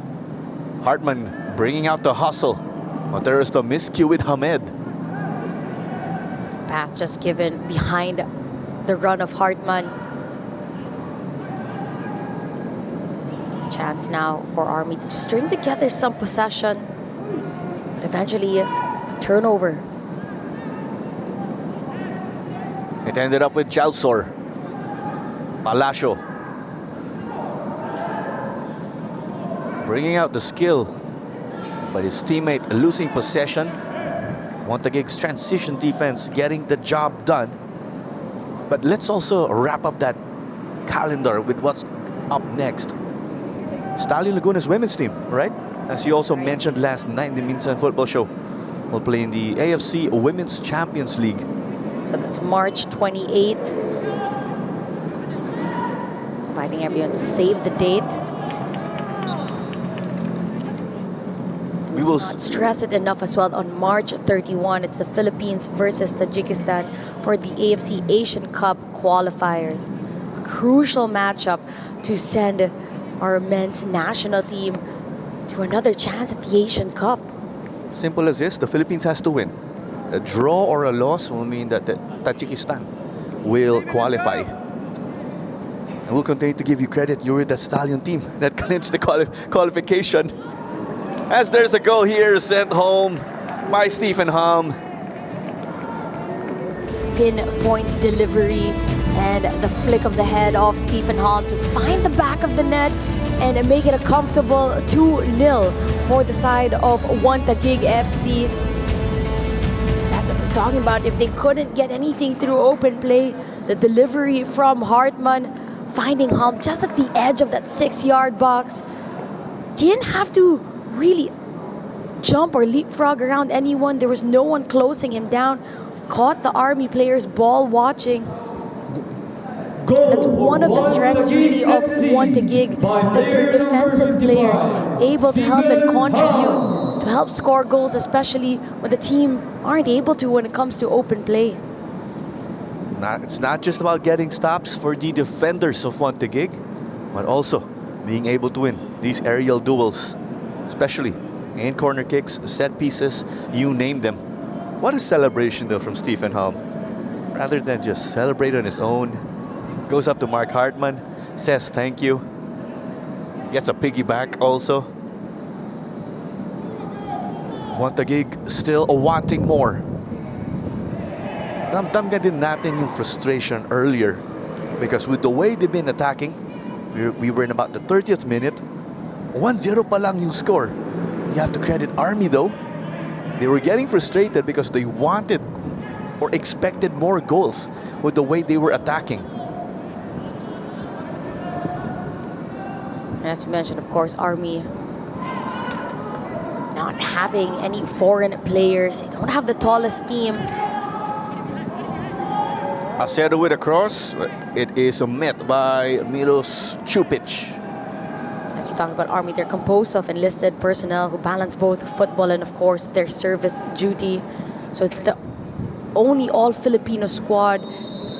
Hartman bringing out the hustle. But there is the miscue with Hamed. Pass just given behind the run of Hartman. Chance now for Army to string together some possession, but eventually a turnover. It ended up with Jalsor. Palacio bringing out the skill, but his teammate losing possession. Montagig's transition defense getting the job done. But let's also wrap up that calendar with what's up next. Stallion Laguna's women's team, right? As you also mentioned last night in the Minsan Football Show, will play in the AFC Women's Champions League. So that's March 28th. Inviting everyone to save the date. We will Not stress it enough as well. On March 31, it's the Philippines versus Tajikistan for the AFC Asian Cup qualifiers. A crucial matchup to send our men's national team to another chance at the Asian Cup. Simple as this, the Philippines has to win. A draw or a loss will mean that Tajikistan will qualify. And we'll continue to give you credit. You're with that Stallion team that clinched the qualification. As there's a goal here sent home by Stephen Hom. Pinpoint delivery and the flick of the head of Stephen Hom to find the back of the net and make it a comfortable 2-0 for the side of Taguig FC. That's what we're talking about. If they couldn't get anything through open play, the delivery from Hartman, finding Hom just at the edge of that 6-yard box. He didn't have to really jump or leapfrog around anyone. There was no one closing him down. Caught the Army players ball watching. That's one of the strengths really of Taguig, that their defensive players able to help and contribute to help score goals, especially when the team aren't able to when it comes to open play. It's not just about getting stops for the defenders of Taguig, but also being able to win these aerial duels, especially in corner kicks, set pieces, you name them. What a celebration though from Stephen Hom. Rather than just celebrate on his own, goes up to Mark Hartman, says thank you, gets a piggyback also. Taguig still wanting more. Ramdam nga din natin yung frustration earlier because with the way they've been attacking, we were in about the 30th minute, 1-0 pa lang yung score. You have to credit Army though. They were getting frustrated because they wanted or expected more goals with the way they were attacking. And as you mentioned, of course, Army not having any foreign players. They don't have the tallest team. Acedo with a cross. It is met by Milos Chupic. As you talk about Army, they're composed of enlisted personnel who balance both football and, of course, their service duty. So it's the only all-Filipino squad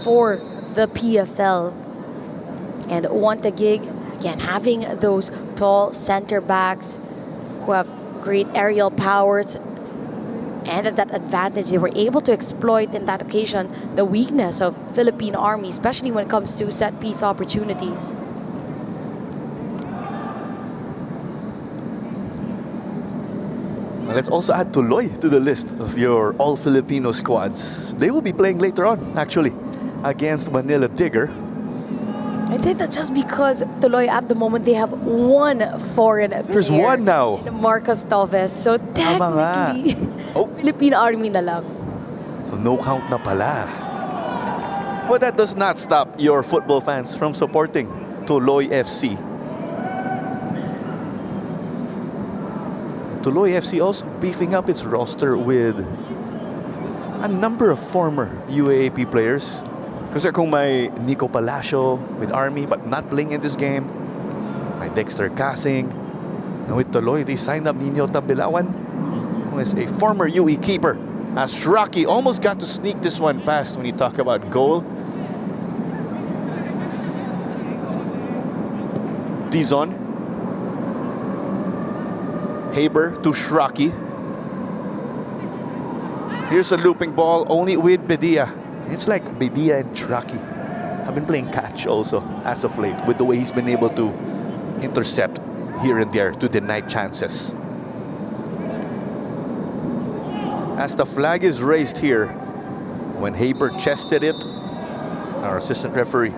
for the PFL. And Taguig, again, having those tall center backs who have great aerial powers, and at that advantage, they were able to exploit in that occasion the weakness of Philippine Army, especially when it comes to set-piece opportunities. Let's also add Tuloy to the list of your all-Filipino squads. They will be playing later on, actually, against Manila Digger. I'd say that just because Tuloy at the moment, they have one foreign player. There's one now. Marcos Toves. So technically, Philippine Army na lang. So no count na pala. But that does not stop your football fans from supporting Tuloy FC. Tuloy FC also beefing up its roster with a number of former UAAP players. Kasi kung may Nico Palacio with Army but not playing in this game, may Dexter Casing, and with Tuloy, they signed up Nino Tambilawan, who is a former UE keeper. As Rocky almost got to sneak this one past when you talk about goal. Dizon. Haber to Shraki. Here's a looping ball only with Bedia. It's like Bedia and Shraki have been playing catch also as of late with the way he's been able to intercept here and there to deny chances. As the flag is raised here, when Haber chested it, our assistant referee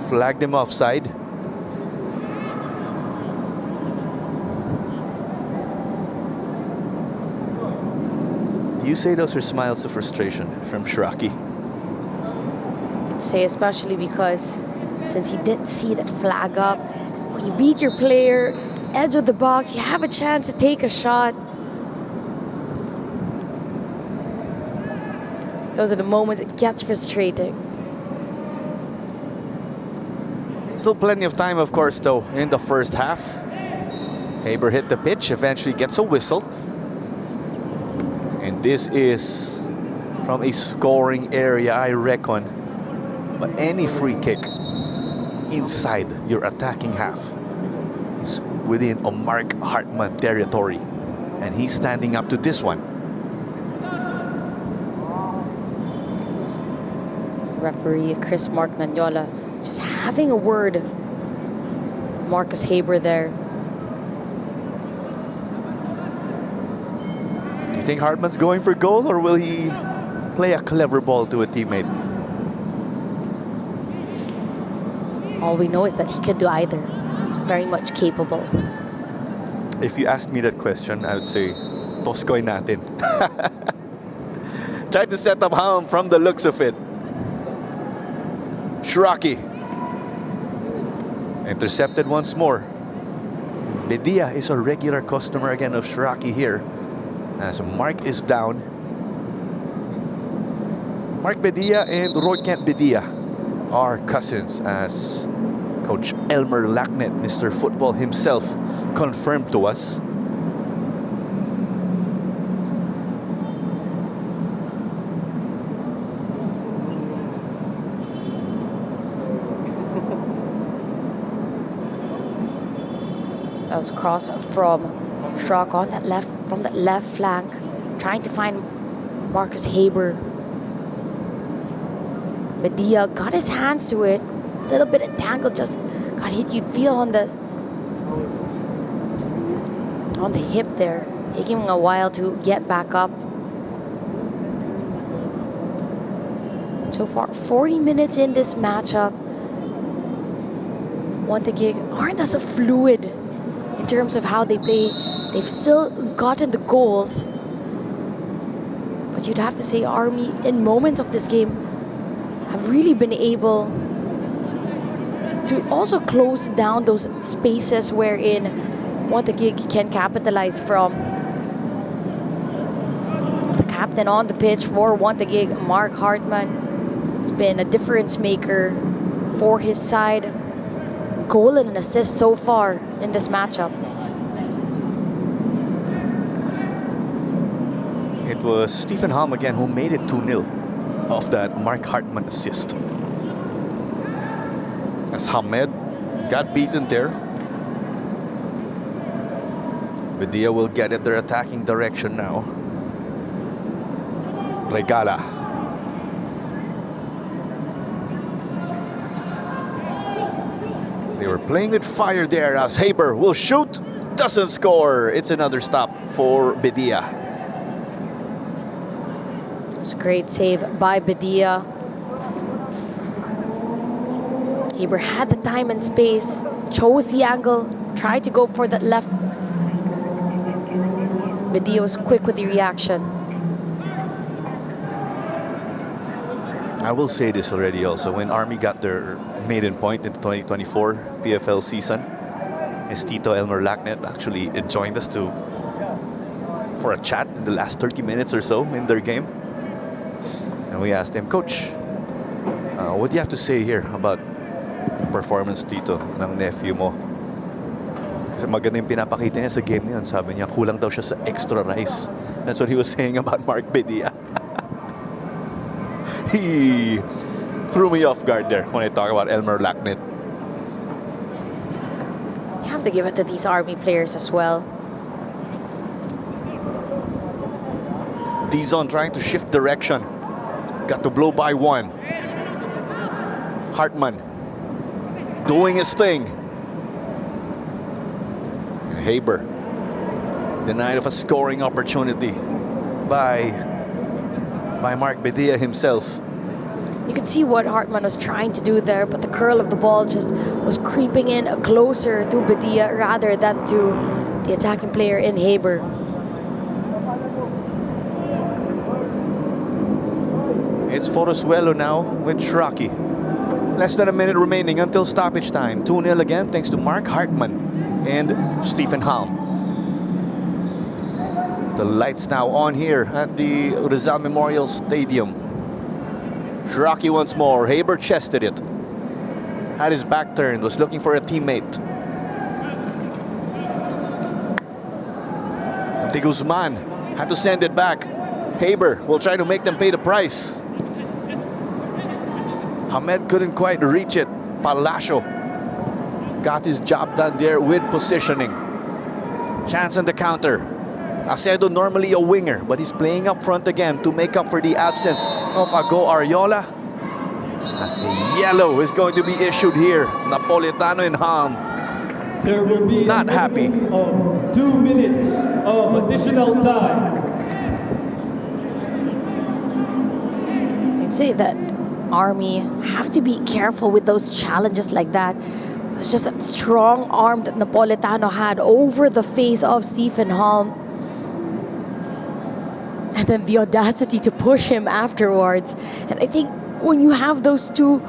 flagged him offside. You say those are smiles of frustration from Shraki. I'd say especially because since he didn't see that flag up, when you beat your player, edge of the box, you have a chance to take a shot. Those are the moments it gets frustrating. Still plenty of time, of course, though, in the first half. Haber hit the pitch, eventually gets a whistle. And this is from a scoring area, I reckon. But any free kick inside your attacking half is within a Mark Hartman territory. And he's standing up to this one. Referee Chris Mark Nanyola just having a word. Marcus Haber there. You think Hartman's going for goal, or will he play a clever ball to a teammate? All we know is that he can do either. He's very much capable. If you ask me that question, I would say, Toskoy natin. Try to set up Ham from the looks of it. Shiraki. Intercepted once more. Bedia is a regular customer again of Shiraki here, as Mark is down. Mark Bedia and Roy Kent Bedia are cousins, as Coach Elmer Lacknet, Mr. Football himself, confirmed to us. That was a cross from Strzok on that left, from that left flank, trying to find Marcus Haber. Bedia got his hands to it, a little bit entangled, just got hit. You'd feel on the hip there, taking him a while to get back up. So far, 40 minutes in this matchup. Taguig aren't as fluid in terms of how they play. They've still gotten the goals, but you'd have to say Army, in moments of this game, have really been able to also close down those spaces wherein Taguig can capitalize from. The captain on the pitch for Taguig, Mark Hartman, has been a difference maker for his side. Goal and an assist so far in this matchup. It was Stephen Ham again who made it 2-0 off that Mark Hartman assist. As Hamed got beaten there. Bedia will get it their attacking direction now. Regala. They were playing with fire there, as Haber will shoot, doesn't score. It's another stop for Bedia. It's a great save by Bedia. Haber had the time and space, chose the angle, tried to go for that left. Bedia was quick with the reaction. I will say this already also, when Army got their maiden point in the 2024 PFL season, his Tito Elmer Lacknet actually joined us for a chat in the last 30 minutes or so in their game. And we asked him, Coach, what do you have to say here about yung performance dito ng nephew mo? Kasi maganda yung pinapakita niya sa game niyan. Sabi niya, kulang daw siya sa extra rice. That's what he was saying about Mark Bedia. He threw me off guard there when I talk about Elmer Lacknet. You have to give it to these Army players as well. D-Zone trying to shift direction. Got to blow by one. Hartman doing his thing. And Haber denied of a scoring opportunity by Mark Bedia himself. You could see what Hartman was trying to do there, but the curl of the ball just was creeping in closer to Bedia rather than to the attacking player in Haber. It's Forosuelo now with Shraki. Less than a minute remaining until stoppage time. 2-0 again thanks to Mark Hartman and Stephen Ham. The lights now on here at the Rizal Memorial Stadium. Shraki once more. Haber chested it. Had his back turned, was looking for a teammate. De Guzman had to send it back. Haber will try to make them pay the price. Hamed couldn't quite reach it. Palacio got his job done there with positioning. Chance on the counter. Acedo normally a winger, but he's playing up front again to make up for the absence of Ago Ariola. As a yellow is going to be issued here. Napolitano and Ham There will be not happy. 2 minutes of additional time. I'd say that Army have to be careful with those challenges like that. It's just that strong arm that Napolitano had over the face of Stephen Halm. And then the audacity to push him afterwards. And I think when you have those two,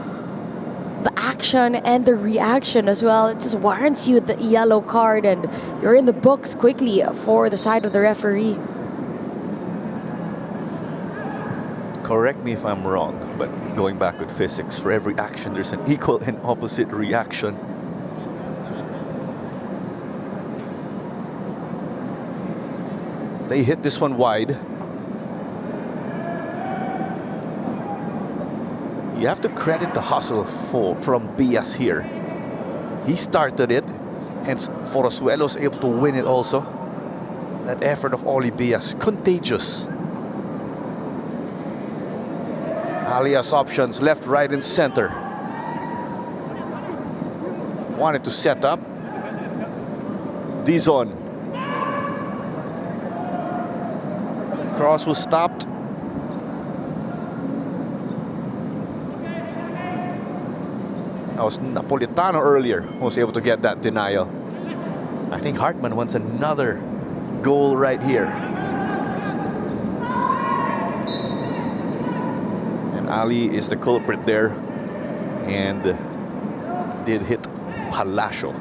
the action and the reaction as well, it just warrants you the yellow card and you're in the books quickly for the side of the referee. Correct me if I'm wrong, but going back with physics, for every action there's an equal and opposite reaction. They hit this one wide. You have to credit the hustle from Bias here. He started it, hence Forosuelo's able to win it also. That effort of Oli Bias, contagious. Alias options, left, right, and center. Wanted to set up. Dizon. Cross was stopped. That was Napolitano earlier who was able to get that denial. I think Hartman wants another goal right here. And Ali is the culprit there and did hit Palacio.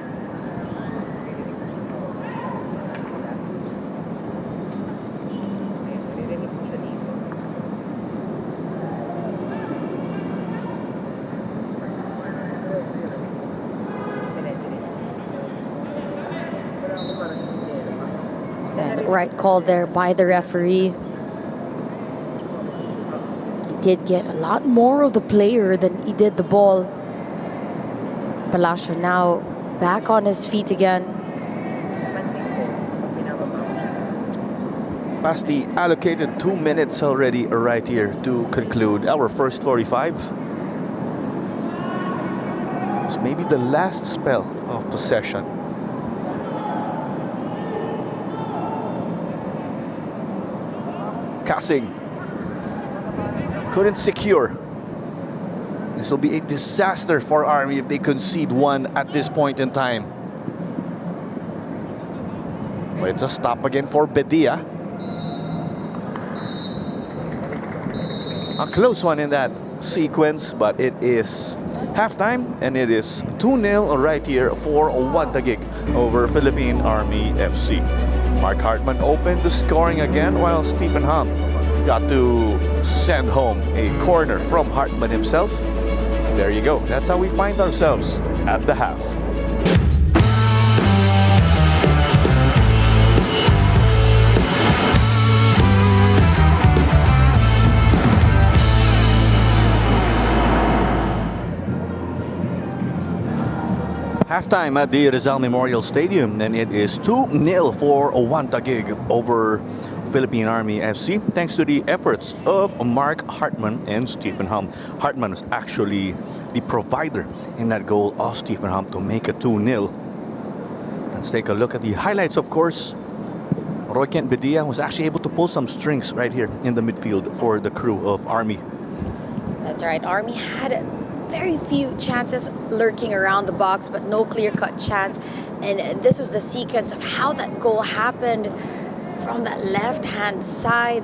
Right call there by the referee. He did get a lot more of the player than he did the ball. Palacio now back on his feet again. Past the allocated 2 minutes already right here to conclude our first 45. It's maybe the last spell of possession. Casing couldn't secure. This will be a disaster for Army if they concede one at this point in time. But it's a stop again for Bedia. A close one in that sequence, but it is halftime and it is 2-0 right here for Vod Taguig over Philippine Army FC. Mark Hartman opened the scoring again while Stephen Ham got to send home a corner from Hartman himself. There you go. That's how we find ourselves at the half. Halftime at the Rizal Memorial Stadium, and it is 2-0 for Vod Taguig over Philippine Army FC, thanks to the efforts of Mark Hartman and Stephen Ham. Hartman was actually the provider in that goal of Stephen Ham to make it 2-0. Let's take a look at the highlights, of course. Roy Kent Bedia was actually able to pull some strings right here in the midfield for the crew of Army. That's right. Army had very few chances lurking around the box, but no clear-cut chance. And this was the sequence of how that goal happened from that left-hand side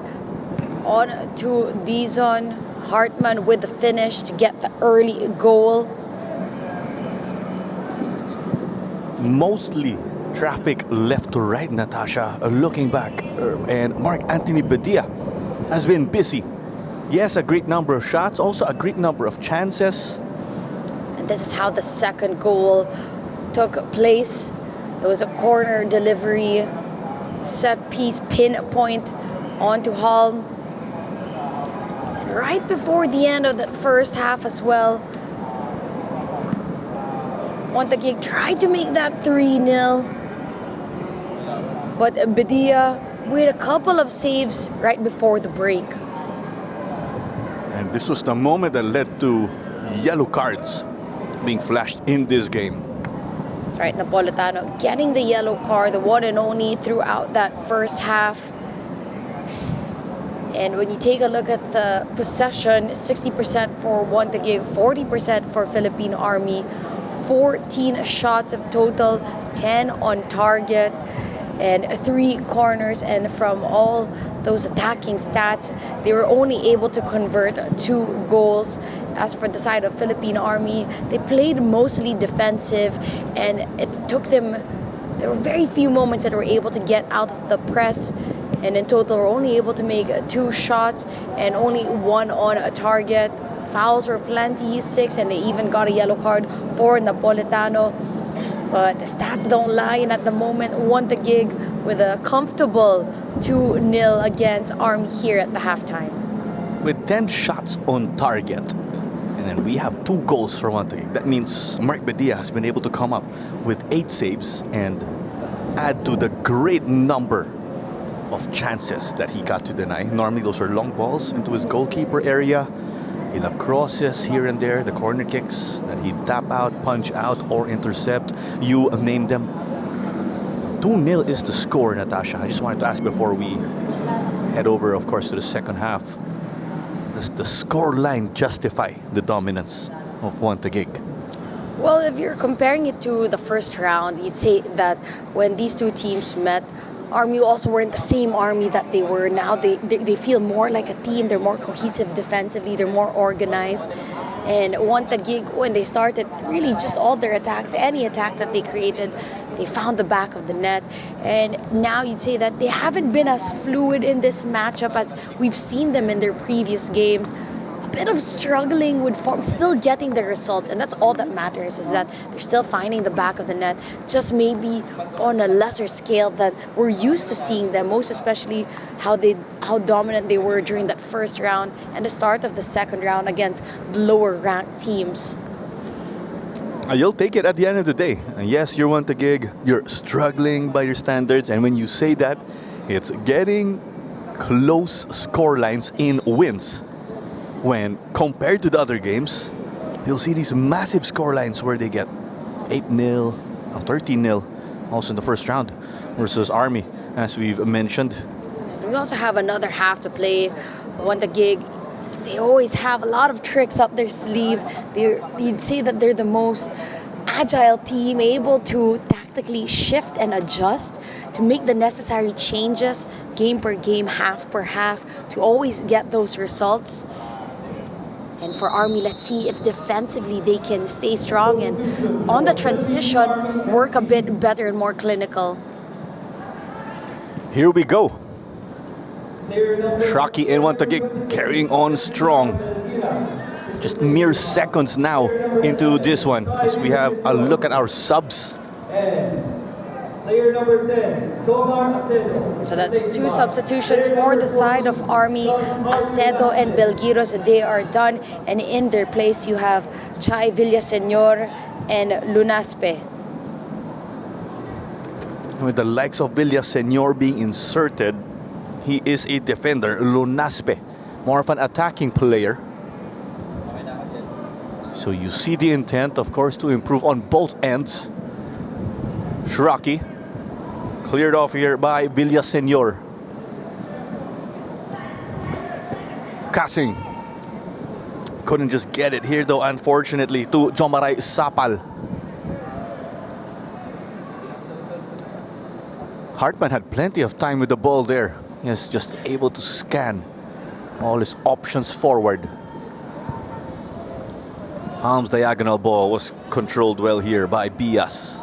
on to Dizon. Hartman with the finish to get the early goal. Mostly traffic left to right, Natasha, looking back. And Mark Anthony Bedia has been busy. Yes, a great number of shots, also a great number of chances. And this is how the second goal took place. It was a corner delivery, set piece pinpoint onto Halm. right before the end of that first half as well. Taguig tried to make that 3-0, but Bedia with a couple of saves right before the break. And this was the moment that led to yellow cards being flashed in this game. That's right, Napolitano getting the yellow card, the one and only throughout that first half. And when you take a look at the possession, 60% for Taguig, 40% for Philippine Army, 14 shots of total, 10 on target, and 3 corners. And from all those attacking stats, they were only able to convert 2 goals. As for the side of Philippine Army, they played mostly defensive, and it took them, there were very few moments that they were able to get out of the press. And in total, were only able to make 2 shots and only 1 on a target. Fouls were plenty, 6, and they even got a yellow card for Napolitano. But the stats don't lie, and at the moment, Taguig with a comfortable 2-0 against Army here at the halftime. With 10 shots on target, and then we have 2 goals for Taguig. That means Mark Bedia has been able to come up with 8 saves and add to the great number of chances that he got to deny. Normally those are long balls into his goalkeeper area. He'll have crosses here and there, the corner kicks that he'd tap out, punch out, or intercept. You name them. 2-0 is the score, Natasha. I just wanted to ask before we head over, of course, to the second half. Does the score line justify the dominance of Taguig? Well, if you're comparing it to the first round, you'd say that when these two teams met, Army also weren't the same Army that they were now. They feel more like a team. They're more cohesive defensively. They're more organized. And Taguig, when they started, really just all their attacks, any attack that they created, they found the back of the net. And now you'd say that they haven't been as fluid in this matchup as we've seen them in their previous games. A bit of struggling with form, still getting the results, and that's all that matters, is that they're still finding the back of the net, just maybe on a lesser scale than we're used to seeing them, most especially how dominant they were during that first round and the start of the second round against lower ranked teams. You'll take it at the end of the day. And yes, you're Taguig, you're struggling by your standards, and when you say that, it's getting close score lines in wins. When compared to the other games, you'll see these massive score lines where they get 8-0, 13-0, also in the first round versus Army, as we've mentioned. We also have another half to play. Taguig, they always have a lot of tricks up their sleeve. You'd say that they're the most agile team, able to tactically shift and adjust to make the necessary changes game per game, half per half, to always get those results. And for Army, let's see if defensively they can stay strong and on the transition work a bit better and more clinical. Here we go. Shraki and Taguig carrying on strong. Just mere seconds now into this one as we have a look at our subs. Player number 10, Tomar Acedo. So that's 2 substitutions for the side of Army. Acedo and Belgiros, they are done. And in their place, you have Chay Villaseñor and Lunaspe. With the likes of Villaseñor being inserted, he is a defender. Lunaspe, more of an attacking player. So you see the intent, of course, to improve on both ends. Shraki cleared off here by Villaseñor. Casing couldn't just get it here though, unfortunately, to Jomaray Sapal. Hartman had plenty of time with the ball there. He was just able to scan all his options forward. Palm's diagonal ball was controlled well here by Bias.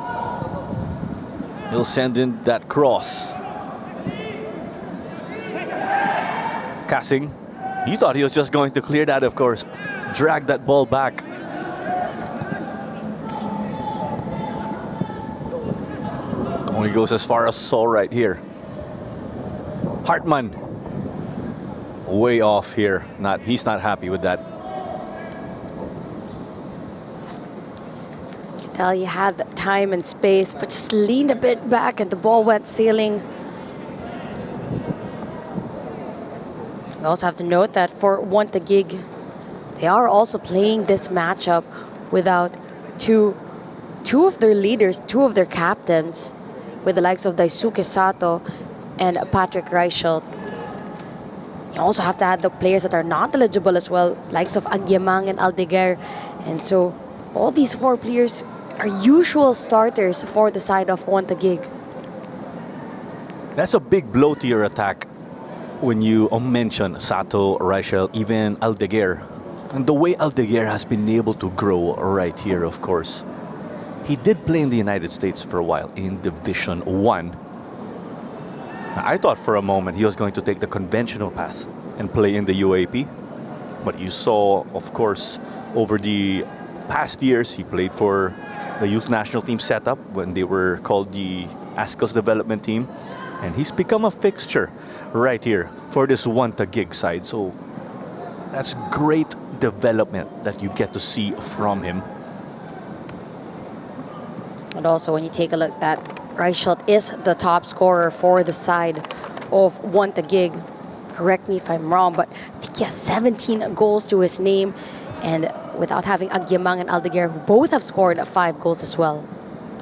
He'll send in that cross. Casing, he thought he was just going to clear that, of course. Drag that ball back. Only goes as far as Saul right here. Hartman way off here. He's not happy with that. You can tell you had the time and space, but just leaned a bit back and the ball went sailing. You also have to note that for Taguig, they are also playing this matchup without two of their leaders, two of their captains, with the likes of Daisuke Sato and Patrick Reichelt. You also have to add the players that are not eligible as well, likes of Agyemang and Aldeguer. And so all these 4 players are usual starters for the side of Taguig. That's a big blow to your attack when you mention Sato, Reichelt, even Aldeguer. And the way Aldeguer has been able to grow right here, of course. He did play in the United States for a while in Division 1. I thought for a moment he was going to take the conventional path and play in the UAP. But you saw, of course, over the past years, he played for the youth national team setup when they were called the Ascos development team. And he's become a fixture right here for this Taguig side. So that's great development that you get to see from him. And also when you take a look, that Reichelt is the top scorer for the side of Taguig. Correct me if I'm wrong, but I think he has 17 goals to his name. And without having Agyemang and Aldeguer, who both have scored 5 goals as well.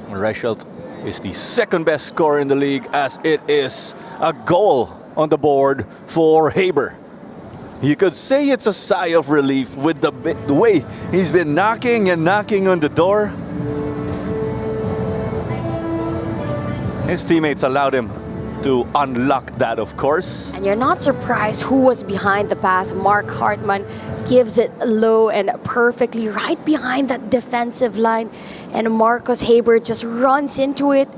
Reichelt is the second best scorer in the league, as it is a goal on the board for Haber. You could say it's a sigh of relief with the way he's been knocking and knocking on the door. His teammates allowed him to unlock that, of course. And you're not surprised who was behind the pass. Mark Hartman gives it low and perfectly right behind that defensive line. And Marcus Haber just runs into it.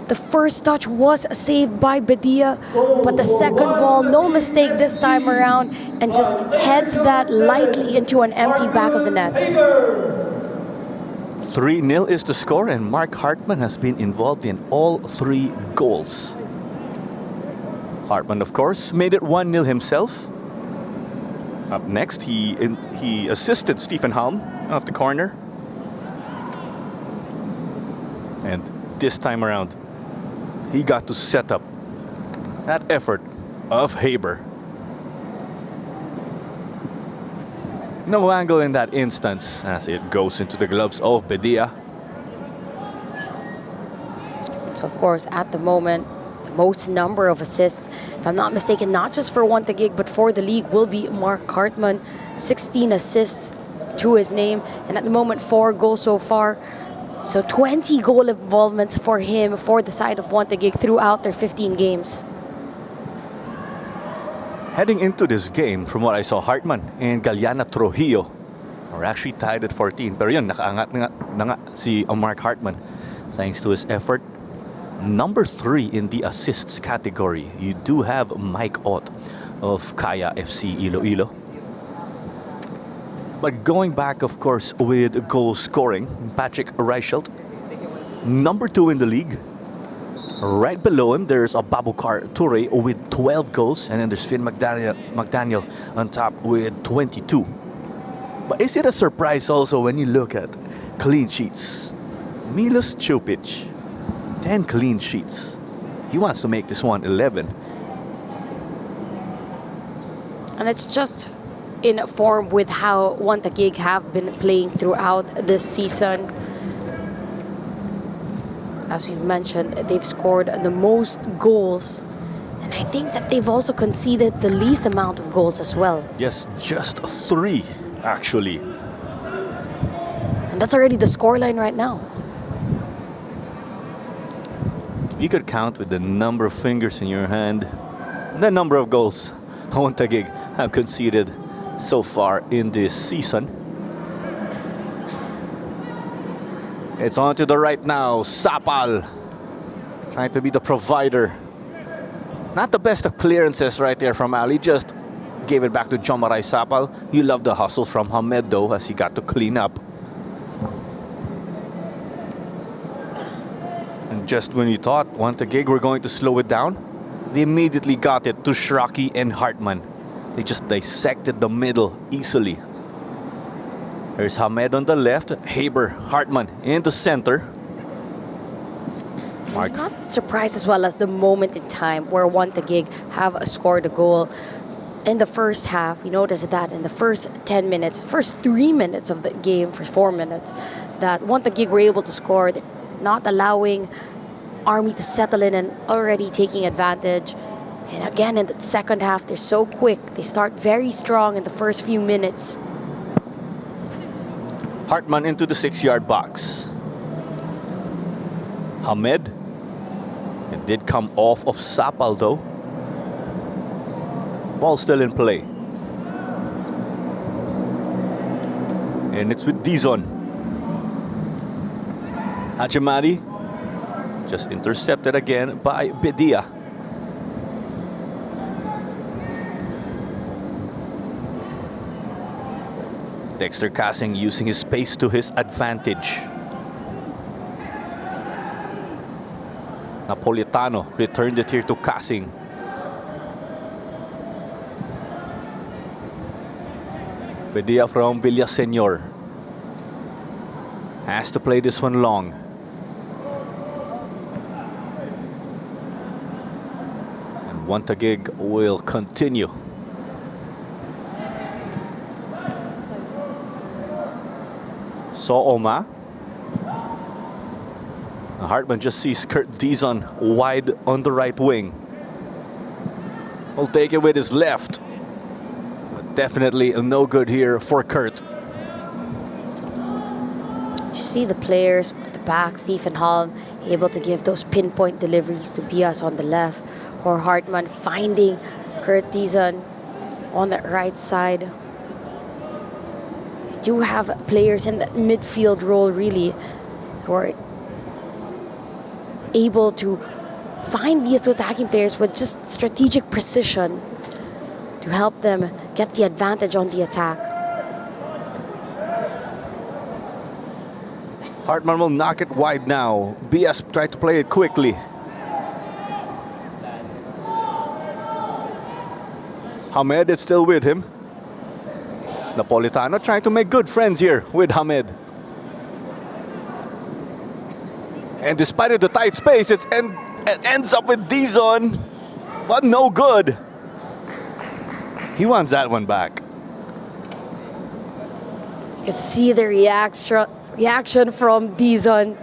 The first touch was saved by Badia, but the second ball, no mistake this time around, and just heads that lightly into an empty back of the net. 3-0 is the score, and Mark Hartman has been involved in all 3 goals. Hartman, of course, made it 1-0 himself. Up next, he assisted Stephen Halm off the corner. And this time around, he got to set up that effort of Haber. No angle in that instance as it goes into the gloves of Badia. So of course, at the moment, the most number of assists, if I'm not mistaken, not just for Taguig, but for the league, will be Mark Hartman. 16 assists to his name, and at the moment 4 goals so far. So 20 goal involvements for him for the side of Taguig throughout their 15 games. Heading into this game, from what I saw, Hartman and Galiana Trujillo are actually tied at 14. Pero yun, nakaangat na nga si Mark Hartman thanks to his effort. Number 3 in the assists category, you do have Mike Ott of Kaya FC Iloilo. But going back, of course, with goal scoring, Patrick Reichelt, number 2 in the league. Right below him, there's a Babukar Toure with 12 goals, and then there's Finn McDaniel on top with 22. But is it a surprise also when you look at clean sheets? Milos Čupić, 10 clean sheets. He wants to make this one 11. And it's just in form with how Taguig have been playing throughout this season. As you've mentioned, they've scored the most goals. And I think that they've also conceded the least amount of goals as well. Yes, just 3, actually. And that's already the scoreline right now. You could count with the number of fingers in your hand the number of goals Taguig have conceded so far in this season. It's on to the right now. Sapal trying to be the provider. Not the best of clearances right there from Ali. Just gave it back to Jomaray Sapal. You love the hustle from Hamed though, as he got to clean up. And just when you thought Taguig were going to slow it down, they immediately got it to Shraki and Hartman. They just dissected the middle easily. There's Hamed on the left, Haber, Hartman in the center. I'm not surprised as well as the moment in time where One Taguig have scored a goal. In the first half, we noticed that in the first 10 minutes, first 3 minutes of the game, first 4 minutes, that One Taguig were able to score, not allowing Army to settle in and already taking advantage. And again, in the second half, they're so quick. They start very strong in the first few minutes. Hartman into the 6-yard box. Hamed. It did come off of Sapal though. Ball still in play. And it's with Dizon. Hajimari just intercepted again by Bedia. Dexter Casing using his space to his advantage. Napolitano returned it here to Casing. Bedia from Villaseñor has to play this one long. And One Taguig will continue. Oma. Hartman just sees Kurt Dizon wide on the right wing. Will take it with his left. But definitely no good here for Kurt. You see the players at the back, Stephen Hall able to give those pinpoint deliveries to Bias on the left, or Hartman finding Kurt Dizon on the right side. They do have players in the midfield role really who are able to find these attacking players with just strategic precision to help them get the advantage on the attack. Hartman will knock it wide now. Bias tried to play it quickly. Hamed is still with him. Napolitano trying to make good friends here with Hamed. And despite of the tight space, it ends up with Dizon. But no good. He wants that one back. You can see the reaction from Dizon.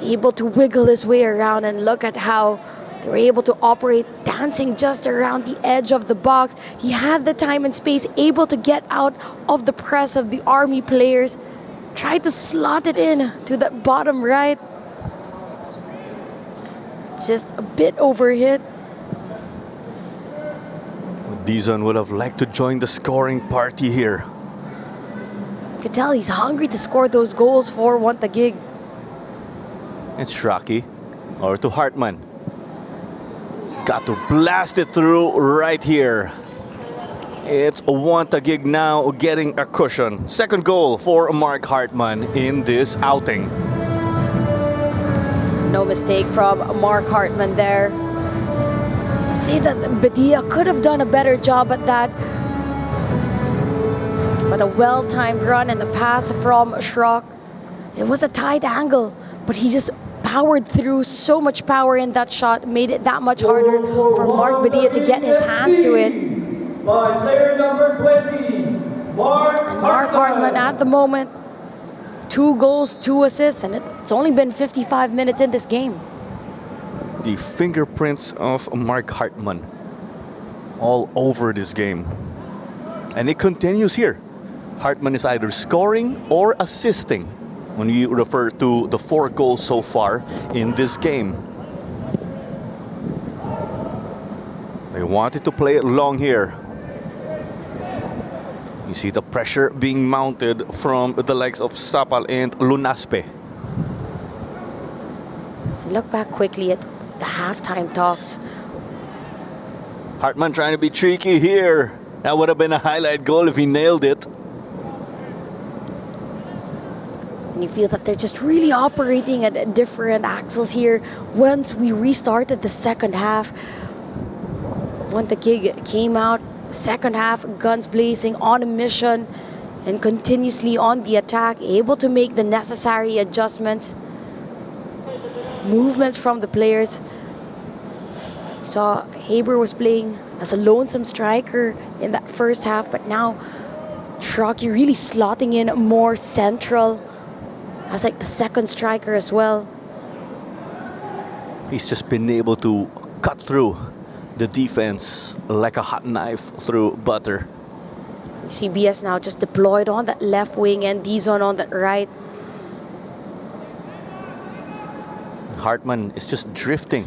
Able to wiggle his way around, and look at how they were able to operate, dancing just around the edge of the box. He had the time and space, able to get out of the press of the Army players. Tried to slot it in to the bottom right. Just a bit overhit. Dizon would have liked to join the scoring party here. You could tell he's hungry to score those goals for One Taguig. It's Shraki, or to Hartman. Got to blast it through right here. It's One Taguig now getting a cushion. Second goal for Mark Hartman in this outing. No mistake from Mark Hartman there. See that Bedia could have done a better job at that. But a well-timed run and the pass from Schrock. It was a tight angle, but he just powered through. So much power in that shot, made it that much harder for Mark Bedia to get his hands to it. By player number 20, Mark Hartman at the moment, 2 goals, 2 assists, and it's only been 55 minutes in this game. The fingerprints of Mark Hartman all over this game. And it continues here. Hartman is either scoring or assisting when you refer to the 4 goals so far in this game. They wanted to play it long here. You see the pressure being mounted from the likes of Sapal and Lunaspe. Look back quickly at the halftime talks. Hartman trying to be tricky here. That would have been a highlight goal if he nailed it. And you feel that they're just really operating at different axles here. Once we restarted the second half, One Taguig came out second half, guns blazing, on a mission, and continuously on the attack, able to make the necessary adjustments, movements from the players. Saw Haber was playing as a lonesome striker in that first half, but now Shraki really slotting in more central as like the second striker as well. He's just been able to cut through the defense like a hot knife through butter. CBS now just deployed on that left wing and Dizon on that right. Hartman is just drifting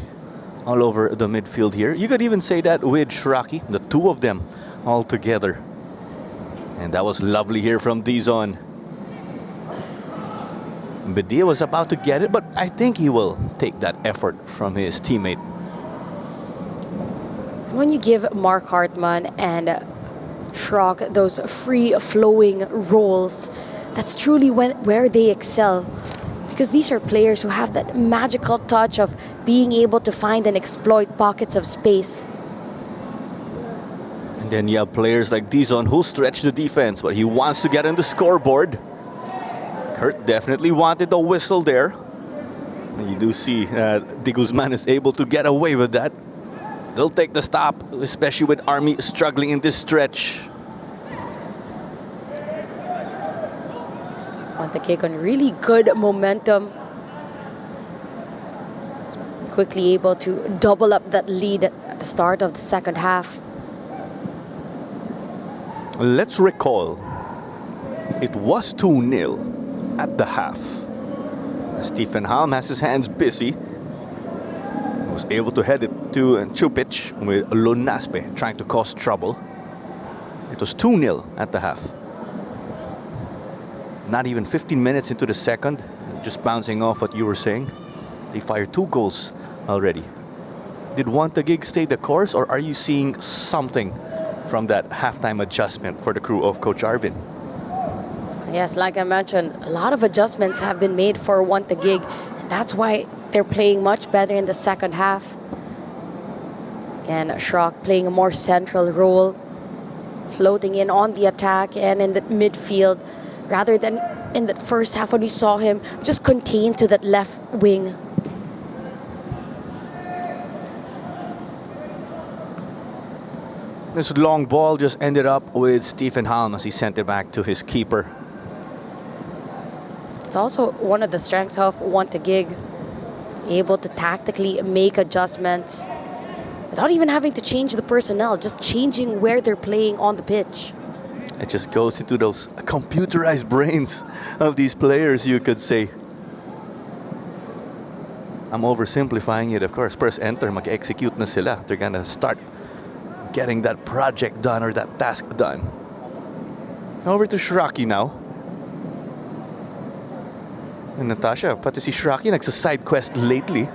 all over the midfield here. You could even say that with Shraki, the two of them all together. And that was lovely here from Dizon. Bedia was about to get it, but I think he will take that effort from his teammate. When you give Mark Hartman and Schrock those free-flowing roles, that's truly where they excel. Because these are players who have that magical touch of being able to find and exploit pockets of space. And then you have players like Dizon who stretch the defense, but he wants to get on the scoreboard. Kurt definitely wanted the whistle there. And you do see De Guzman is able to get away with that. They'll take the stop, especially with Army struggling in this stretch. Want to kick on really good momentum. Quickly able to double up that lead at the start of the second half. Let's recall, it was 2-0 at the half. Stephen Halm has his hands busy. He was able to head it to Chupic with Lonaspe trying to cause trouble. It was 2-0 at the half. Not even 15 minutes into the second, just bouncing off what you were saying, they fired 2 goals already. Did Taguig stay the course, or are you seeing something from that halftime adjustment for the crew of Coach Arvin? Yes, like I mentioned, a lot of adjustments have been made for Taguig. That's why they're playing much better in the second half. And Schrock playing a more central role, floating in on the attack and in the midfield, rather than in the first half when we saw him just contained to that left wing. This long ball just ended up with Stephen Halm as he sent it back to his keeper. It's also one of the strengths of Taguig, able to tactically make adjustments without even having to change the personnel, just changing where they're playing on the pitch. It just goes into those computerized brains of these players, you could say. I'm oversimplifying it, of course. Press enter, mag-execute na sila. They're gonna start getting that project done or that task done. Over to Shraki now. And Natasha, pati si Shraki nagsa-side quest lately.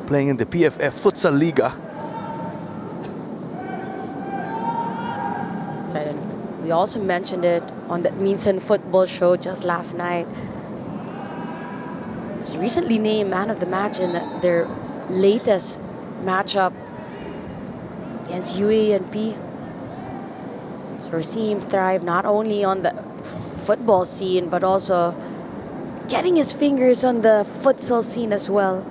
Playing in the PFF Futsal Liga. That's right, and we also mentioned it on that Minsan football show just last night. He's recently named man of the match in their latest matchup against UANP. So we're seeing him thrive not only on the football scene, but also getting his fingers on the futsal scene as well.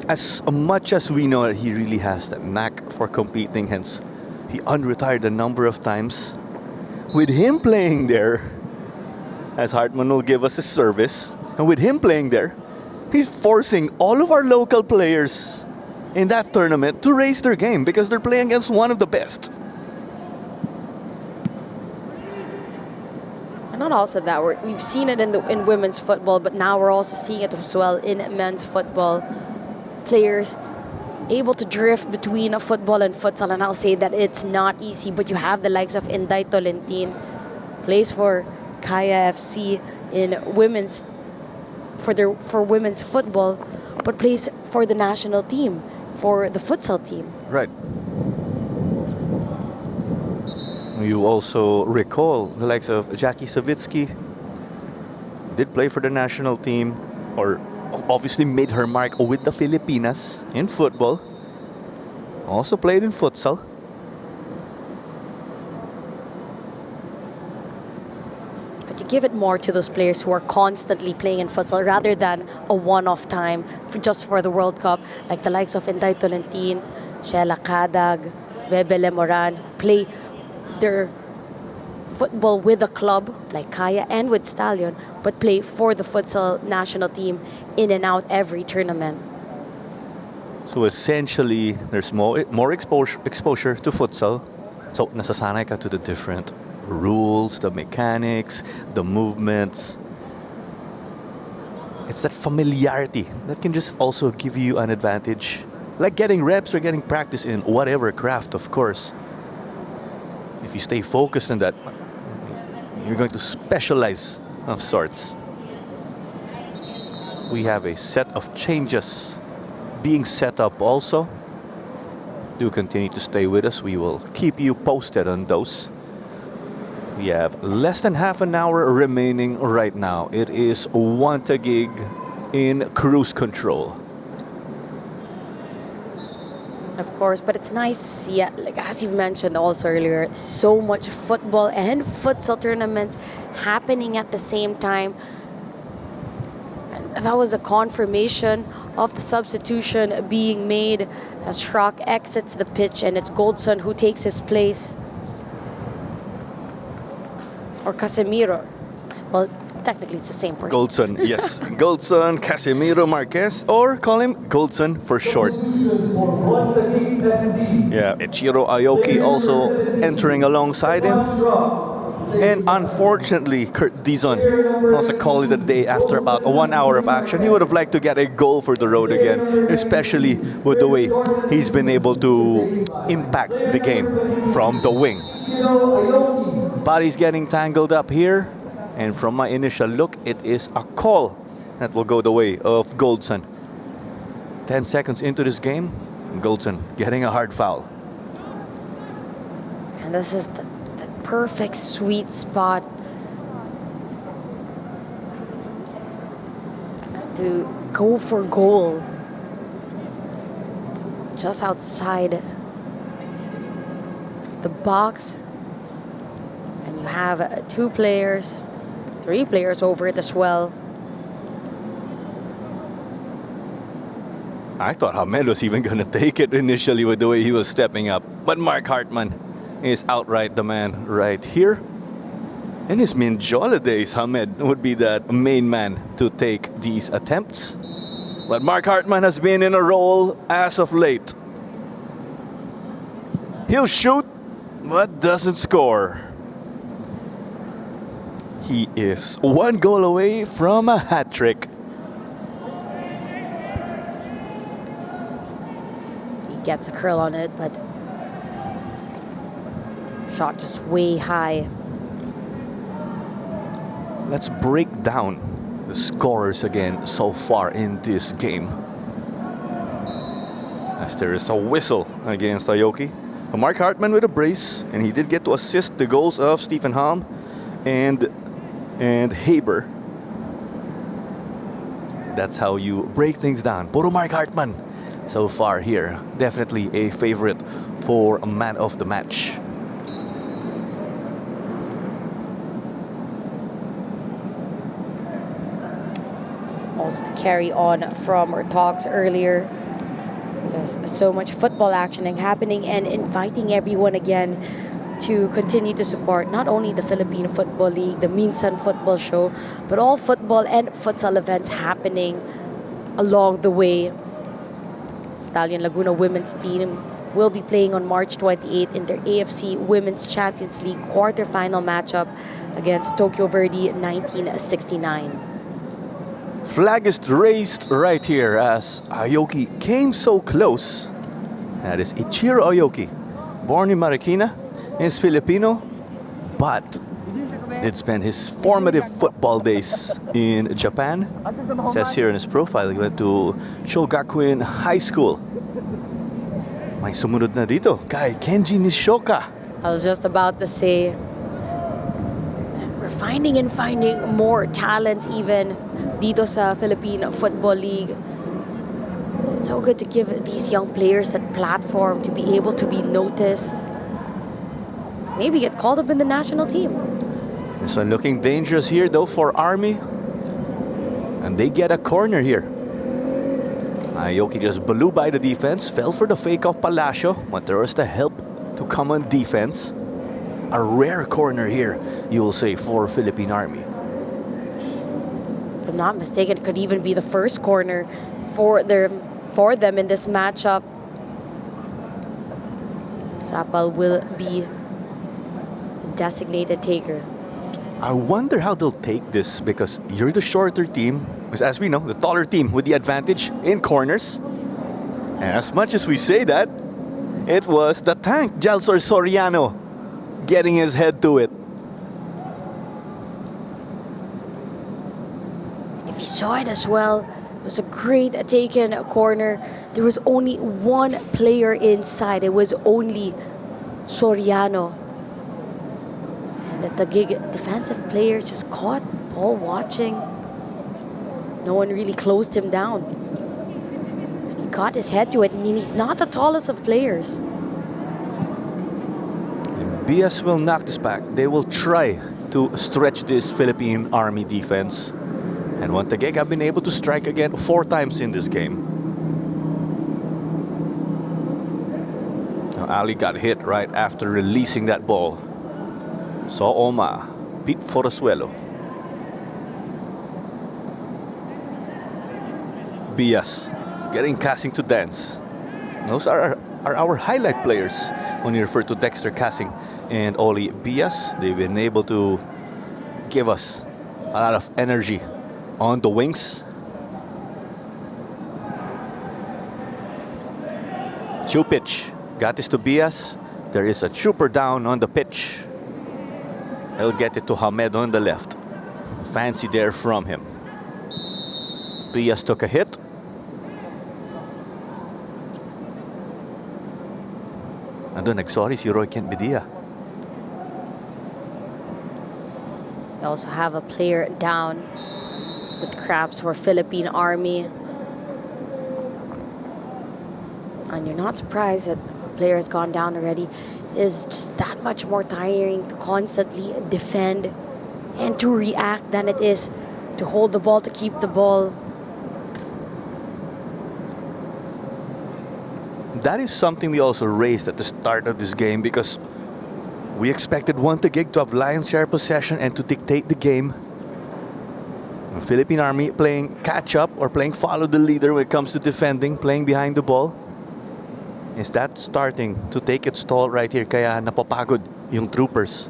As much as we know that he really has that knack for competing, hence he unretired a number of times. With him playing there, as Hartman will give us his service, and with him playing there, he's forcing all of our local players in that tournament to raise their game because they're playing against one of the best. And not also that, we've seen it in women's football, but now we're also seeing it as well in men's football. Players able to drift between football and futsal, and I'll say that it's not easy, but you have the likes of Inday Tolentine, plays for Kaya FC in women's for women's football, but plays for the national team, for the futsal team. Right. You also recall the likes of Jackie Savitsky, did play for the national team, or obviously made her mark with the Filipinas in football. Also played in futsal. to give it more to those players who are constantly playing in futsal rather than a one-off time just for the World Cup, like the likes of Inday Tolentine, Sheila Kadag, Bebe Lemoran, play their football with a club like Kaya and with Stallion, but play for the futsal national team in and out every tournament. So essentially, there's more exposure to futsal. So nasasanay ka to the different rules, the mechanics, the movements. It's that familiarity that can just also give you an advantage. Like getting reps or getting practice in whatever craft, of course. If you stay focused on that, you're going to specialize of sorts. We have a set of changes being set up also. Do continue to stay with us. We will keep you posted on those. We have less than half an hour remaining right now. It is one Taguig in cruise control. Of course, but it's nice to see, like as you've mentioned also earlier, so much football and futsal tournaments happening at the same time. And that was a confirmation of the substitution being made as Schrock exits the pitch, and it's Goldson who takes his place. Or Casemiro. Well, technically it's the same person. Goldson, yes. Goldson, Casimiro Marquez, or call him Goldson for short. For Vod Philippine FC. Yeah, Ichiro Aoki also entering alongside him. And unfortunately, Kurt Dizon also called it a day after about 1 hour of action. He would have liked to get a goal for the road again, especially with the way he's been able to impact the game from the wing. But he's getting tangled up here. And from my initial look, it is a call that will go the way of Goldson. 10 seconds into this game, Goldson getting a hard foul. And this is the perfect sweet spot to go for goal. Just outside the box. And you have three players over it as well. I thought Hamed was even going to take it initially with the way he was stepping up. But Mark Hartman is outright the man right here. In his Minjola days, Hamed would be that main man to take these attempts. But Mark Hartman has been in a role as of late. He'll shoot, but doesn't score. He is one goal away from a hat trick. So he gets a curl on it, but shot just way high. Let's break down the scores again so far in this game. As there is a whistle against Aoki. Mark Hartman with a brace, and he did get to assist the goals of Stephen Halm and Haber. That's how you break things down. Puro Mark Hartman so far here. Definitely a favorite for a man of the match. Also to carry on from our talks earlier, just so much football action happening and inviting everyone again to continue to support not only the Philippine Football League, the Minsan Football Show, but all football and futsal events happening along the way. Stallion Laguna women's team will be playing on March 28th in their AFC Women's Champions League quarterfinal matchup against Tokyo Verde 1969. Flag is raised right here as Aoki came so close. That is Ichiro Aoki, born in Marikina, is Filipino, but did spend his formative football days in Japan. Says here in his profile, he went to Shogakuin High School. May sumunod na dito kay Kenji Nishoka. I was just about to say, we're finding more talent even dito sa Philippine Football League. It's so good to give these young players that platform to be able to be noticed. Maybe get called up in the national team. This one looking dangerous here though for Army. And they get a corner here. Aoki just blew by the defense, fell for the fake of Palacio, but there was the help to come on defense. A rare corner here, you will say, for Philippine Army. If I'm not mistaken, it could even be the first corner for them in this matchup. Sapal will be the designated taker. I wonder how they'll take this because you're the shorter team, as we know, the taller team with the advantage in corners. And as much as we say that, it was the tank, Jalsor Soriano, getting his head to it. If you saw it as well, it was a great taken corner. There was only one player inside. It was only Soriano. And the Taguig defensive players just caught ball watching. No one really closed him down. He got his head to it, and he's not the tallest of players. BS will knock this back. They will try to stretch this Philippine Army defense. And One Taguig have been able to strike again 4 times in this game. Now Ali got hit right after releasing that ball. So Oma, Pete Forasuelo. BS getting Casing to dance. Those are our highlight players when you refer to Dexter Casing and Oli Bias. They've been able to give us a lot of energy on the wings. Chupich got this to Bias. There is a trooper down on the pitch. He'll get it to Hamed on the left. Fancy there from him. Bias took a hit. Andun nagsorry si Roy Kent Bedia. We also have a player down with cramps for Philippine Army. And you're not surprised that a player has gone down already. It is just that much more tiring to constantly defend and to react than it is to hold the ball, to keep the ball. That is something we also raised at the start of this game because we expected One Taguig to have lion's share possession and to dictate the game. The Philippine Army playing catch up or playing follow the leader when it comes to defending, playing behind the ball. Is that starting to take its toll right here? Kaya napapagod yung troopers.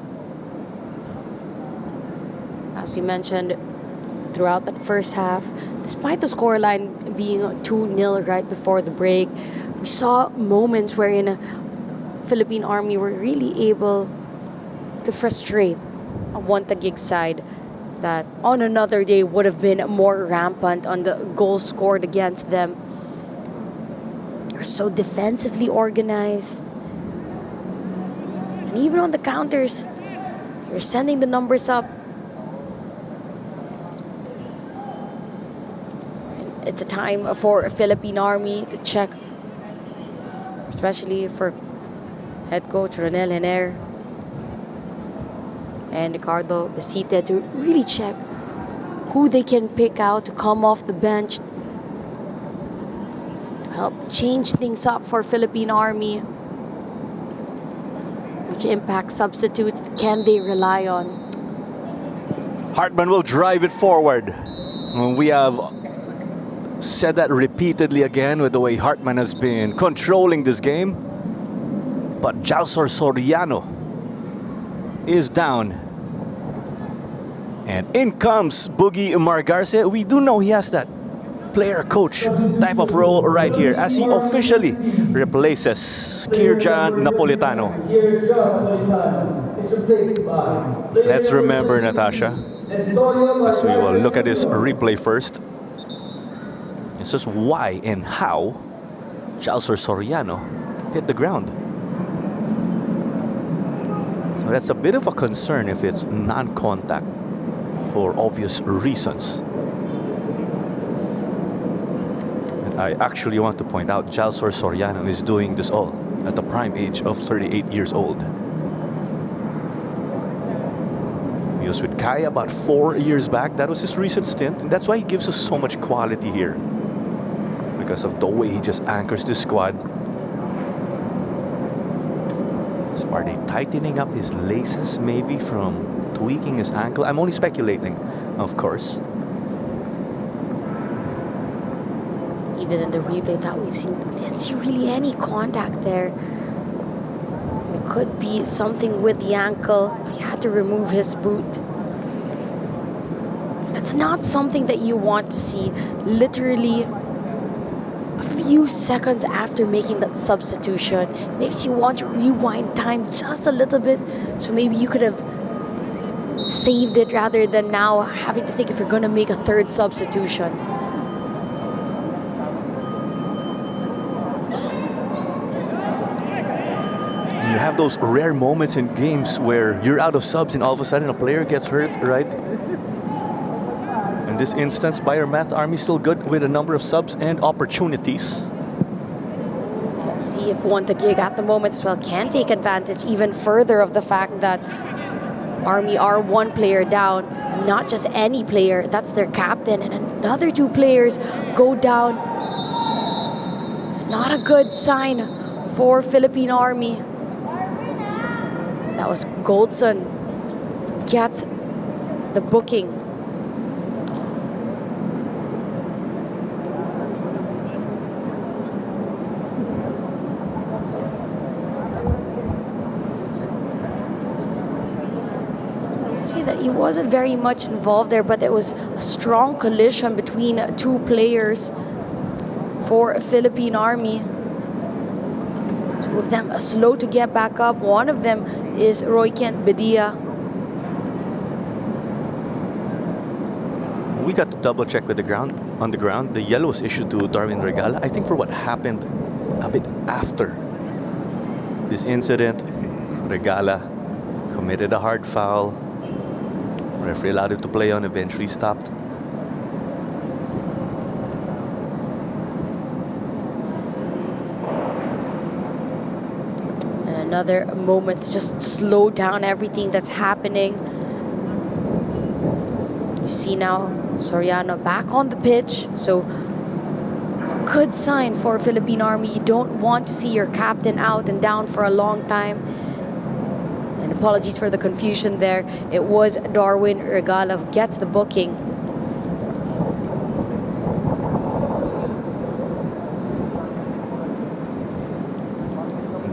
As you mentioned, throughout that first half, despite the scoreline being 2-0 right before the break, we saw moments wherein Philippine Army were really able to frustrate a One Taguig side that on another day would have been more rampant on the goals scored against them. They're so defensively organized. And even on the counters, they're sending the numbers up. It's a time for Philippine Army to check, especially for head coach Ronel Hener and Ricardo Besite, to really check who they can pick out to come off the bench to help change things up for Philippine Army. Which impact substitutes can they rely on? Hartman will drive it forward. We have said that repeatedly again with the way Hartman has been controlling this game. But Jalsor Soriano is down. And in comes Boogie Margarce. We do know he has that player-coach type of role right here as he officially replaces Kirjan Napolitano. Let's remember, Natasha, as we will look at this replay first. It's just why and how Jalsor Soriano hit the ground. So that's a bit of a concern if it's non-contact for obvious reasons. And I actually want to point out Jalsor Soriano is doing this all at the prime age of 38 years old. He was with Kaya about 4 years back. That was his recent stint, and that's why he gives us so much quality here. Because of the way he just anchors the squad. So are they tightening up his laces maybe from tweaking his ankle? I'm only speculating, of course. Even in the replay that we've seen, we didn't see really any contact there. It could be something with the ankle. He had to remove his boot. That's not something that you want to see literally a few seconds after making that substitution. Makes you want to rewind time just a little bit, so maybe you could have saved it rather than now having to think if you're going to make a third substitution. You have those rare moments in games where you're out of subs and all of a sudden a player gets hurt, right? In this instance, by our math, Army still good with a number of subs and opportunities. Let's see if Vod Taguig at the moment as well can take advantage even further of the fact that Army are one player down, not just any player, that's their captain, and another two players go down. Not a good sign for Philippine Army. That was Goldson gets the booking. See that he wasn't very much involved there, but it was a strong collision between two players for Philippine Army. Two of them are slow to get back up. One of them is Roy Kent Bedia. We got to double check with the ground. On the ground, the yellow was issued to Darwin Regala. I think for what happened a bit after this incident, Regala committed a hard foul. Referee allowed it to play on, eventually stopped. Another moment to just slow down everything that's happening. You see now Soriano back on the pitch, so a good sign for Philippine Army. You don't want to see your captain out and down for a long time. And apologies for the confusion there. It was Darwin Regala who gets the booking.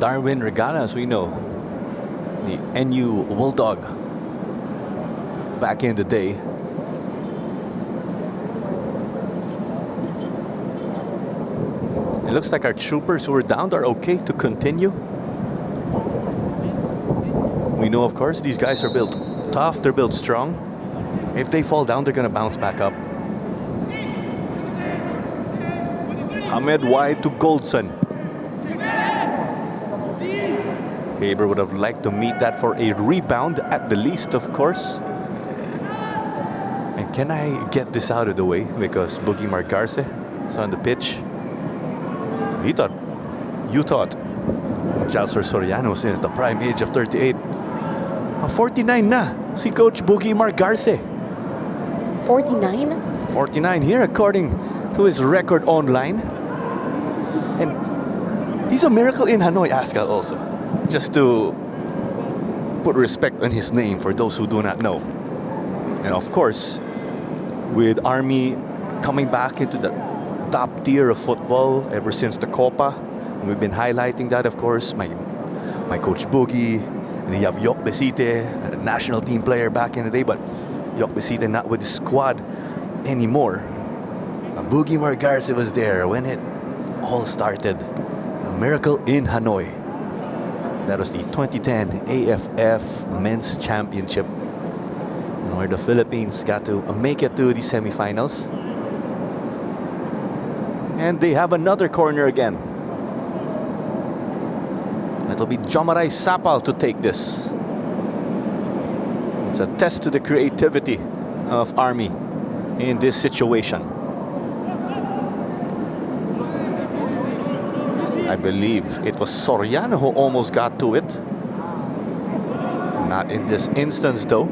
Darwin Regala, as we know, the NU Bulldog back in the day. It looks like our troopers who were down are okay to continue. We know, of course, these guys are built tough, they're built strong. If they fall down, they're gonna bounce back up. Ahmed wide to Goldson. Haber would have liked to meet that for a rebound at the least, of course. And can I get this out of the way? Because Boogie Margarce is on the pitch. You thought Jalsor Soriano was in at the prime age of 38. 49 na si Coach Boogie Margarce. 49? 49 here according to his record online. And he's a miracle in Hanoi, Askal, also. Just to put respect on his name for those who do not know. And of course, with Army coming back into the top tier of football ever since the Copa, and we've been highlighting that, of course, my Coach Boogie, and you have Yok Besite, a national team player back in the day, but Yok Besite not with the squad anymore. Boogie Margarce was there when it all started. A miracle in Hanoi. That was the 2010 AFF Men's Championship, where the Philippines got to make it to the semifinals. And they have another corner again. It'll be Jomaray Sapal to take this. It's a test to the creativity of Army in this situation. I believe it was Soriano who almost got to it. Not in this instance, though.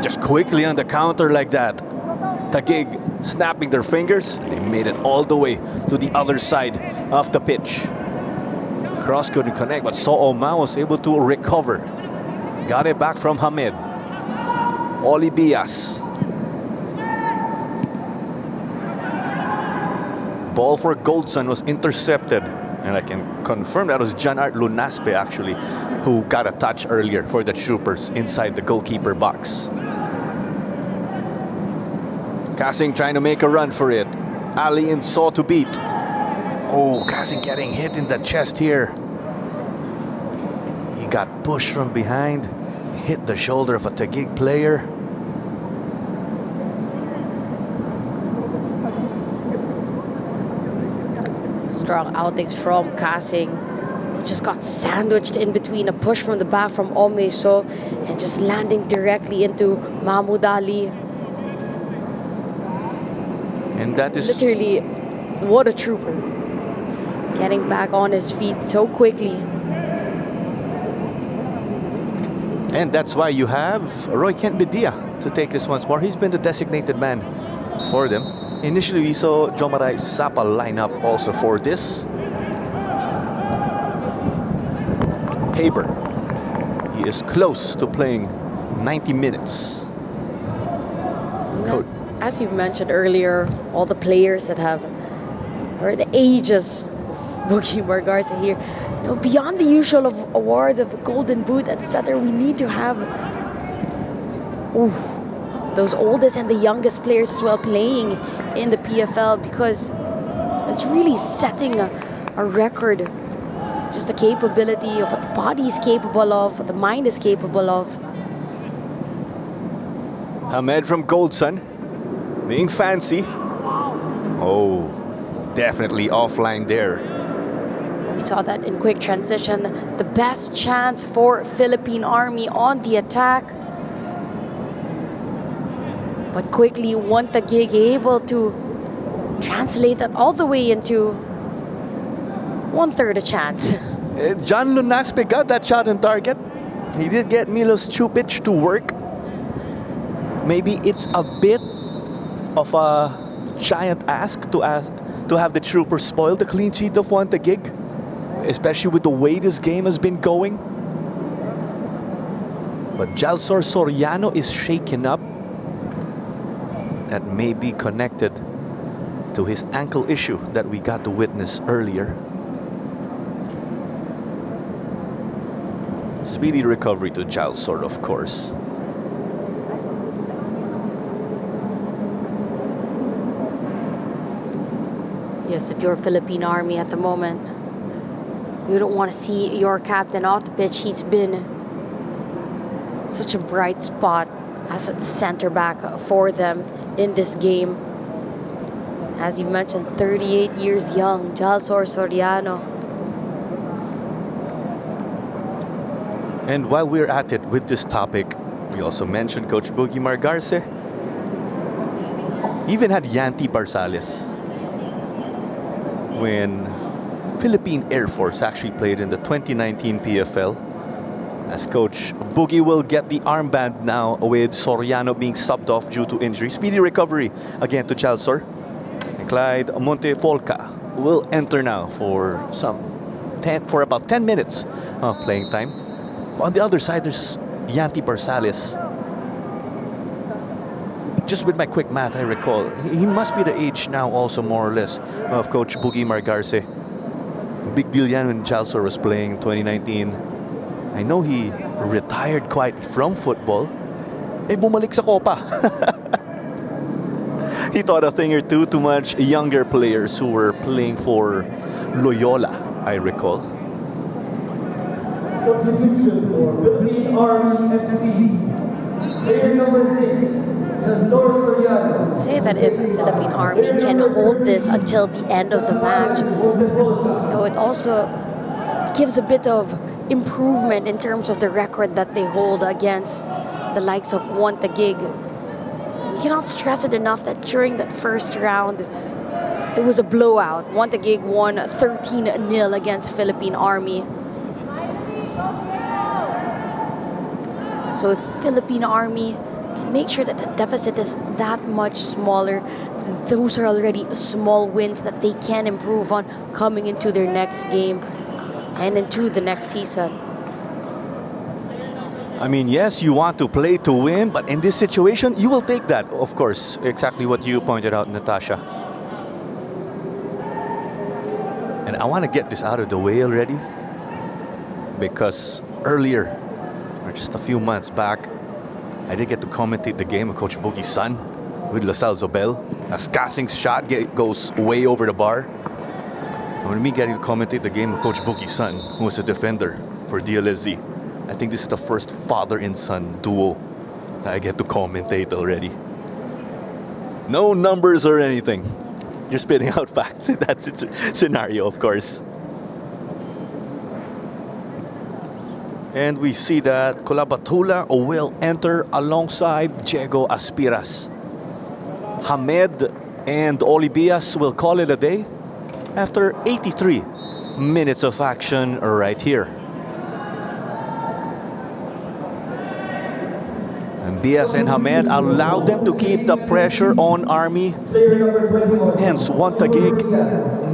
just quickly on the counter like that. Taguig snapping their fingers. They made it all the way to the other side of the pitch. Cross couldn't connect, but Sooma was able to recover. Got it back from Hamid. Oli Bias. Ball for Goldson was intercepted. And I can confirm that was John Art Lunaspe actually who got a touch earlier for the Troopers inside the goalkeeper box. Kasing trying to make a run for it. Ali and Saw to beat. Oh, Kasing getting hit in the chest here. He got pushed from behind, hit the shoulder of a Taguig player. Strong outings from Kasing. Just got sandwiched in between a push from the back from Omeso and just landing directly into Mahmoud Ali. And that is Literally, what a trooper. Getting back on his feet so quickly. And that's why you have Roy Kent Bedia to take this once more. He's been the designated man for them. Initially, we saw Jomaray Sapa line up also for this. Haber. He is close to playing 90 minutes. As you've mentioned earlier, all the players that have, or the ages of Boogie Margarza here, you know, beyond the usual of awards of Golden Boot, etc., we need to have those oldest and the youngest players as well playing in the PFL, because it's really setting a record. Just the capability of what the body is capable of, what the mind is capable of. Hamed from Goldson, being fancy. Oh, definitely offline there. We saw that in quick transition. The best chance for Philippine Army on the attack. But quickly, One Taguig able to translate that all the way into 1/3 a chance. John Lunaspe got that shot on target. He did get Milos Chupic to work. Maybe it's a bit of a giant ask to have the Troopers spoil the clean sheet of One Taguig, especially with the way this game has been going. But Jalsor Soriano is shaken up. That may be connected to his ankle issue that we got to witness earlier. Speedy recovery to Jalsor, of course. Yes, if you're Philippine Army at the moment, you don't want to see your captain off the pitch. He's been such a bright spot as a center back for them in this game. As you mentioned, 38 years young, Jalsor Soriano. And while we're at it with this topic, we also mentioned Coach Boogie Margarce. Even had Yanti Barsales when Philippine Air Force actually played in the 2019 PFL. As Coach Boogie will get the armband now with Soriano being subbed off due to injury. Speedy recovery again to Jalsor. And Clyde Montefolca will enter now for about 10 minutes of playing time. On the other side, there's Yanti Barsales. Just with my quick math, I recall, he must be the age now also more or less of Coach Boogie Margarce. Big deal yan when Jalsor was playing in 2019. I know he retired quietly from football. Bumalik sa Copa. He taught a thing or two to much younger players who were playing for Loyola, I recall. Substitution for Philippine Army FC. Player number 6, Jalsor Soriano. Say that if Philippine Army can hold this until the end of the match, it also gives a bit of improvement in terms of the record that they hold against the likes of One Taguig. You cannot stress it enough that during that first round, it was a blowout. One Taguig won 13-0 against Philippine Army. So if Philippine Army make sure that the deficit is that much smaller. Those are already small wins that they can improve on coming into their next game and into the next season. I mean, yes, you want to play to win, but in this situation, you will take that, of course. Exactly what you pointed out, Natasha. And I want to get this out of the way already, because earlier, or just a few months back, I did get to commentate the game of Coach Boogie's son with LaSalle Zobel. As Casing's shot goes way over the bar. And when me getting to commentate the game of Coach Boogie's son, who was a defender for DLSZ, I think this is the first father and son duo that I get to commentate already. No numbers or anything. You're spitting out facts in that scenario, of course. And we see that Colabatula will enter alongside Diego Aspiras. Hamed and Olivias will call it a day after 83 minutes of action right here. And Bias and Hamed allowed them to keep the pressure on Army. Hence, Taguig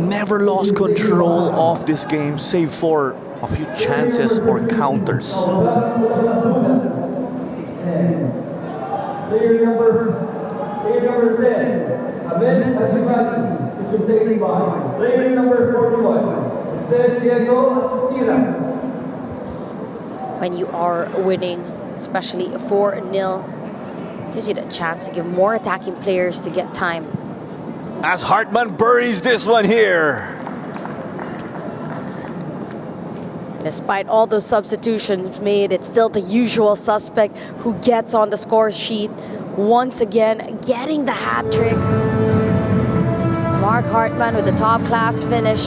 never lost control of this game, save for a few chances or counters. Player number 10, Ahmed Hajimati, is replaced by player number 41, Diego Aspiras. When you are winning, especially 4-0, gives you the chance to give more attacking players to get time. As Hartman buries this one here. Despite all those substitutions made, it's still the usual suspect who gets on the score sheet. Once again, getting the hat trick. Mark Hartman with the top class finish.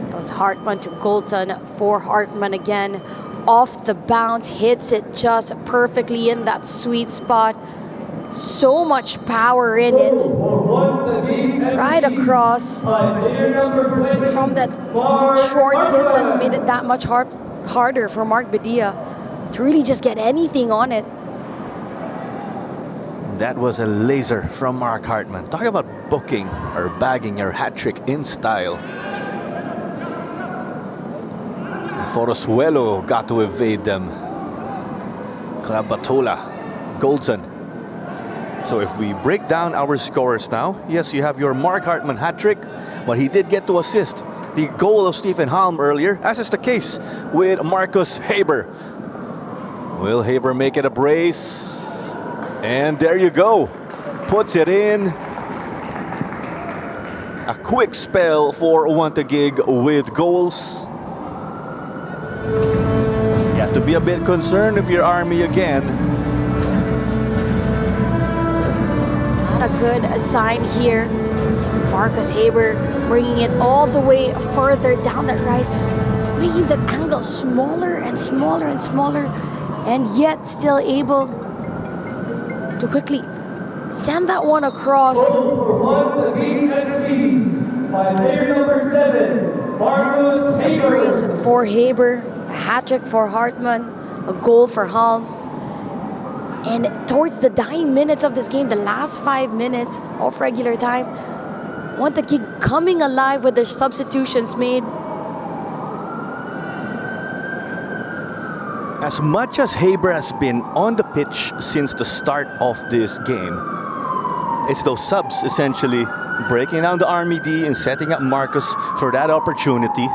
That was Hartman to Goldson for Hartman again. Off the bounce, hits it just perfectly in that sweet spot. So much power in it. Right across. From that short distance, made it that much harder for Mark Badia to really just get anything on it. That was a laser from Mark Hartman. Talk about booking or bagging your hat trick in style. Forosuelo got to evade them. Colabatula, Goldson. So if we break down our scores now, yes, you have your Mark Hartman hat trick, but he did get to assist the goal of Stephen Halm earlier, as is the case with Marcus Haber. Will Haber make it a brace? And there you go. Puts it in. A quick spell for Taguig with goals. You have to be a bit concerned if you're Army again. Not a good sign here. Marcus Haber bringing it all the way further down that right, making that angle smaller and smaller and smaller, and yet still able to quickly send that one across. For FC by player number 7, Marcus Haber. Brace for Haber, a hat trick for Hartman, a goal for Halm. And towards the dying minutes of this game, the last 5 minutes of regular time, Taguig coming alive with their substitutions made. As much as Haber has been on the pitch since the start of this game, it's those subs essentially breaking down the Army D and setting up Marcus for that opportunity.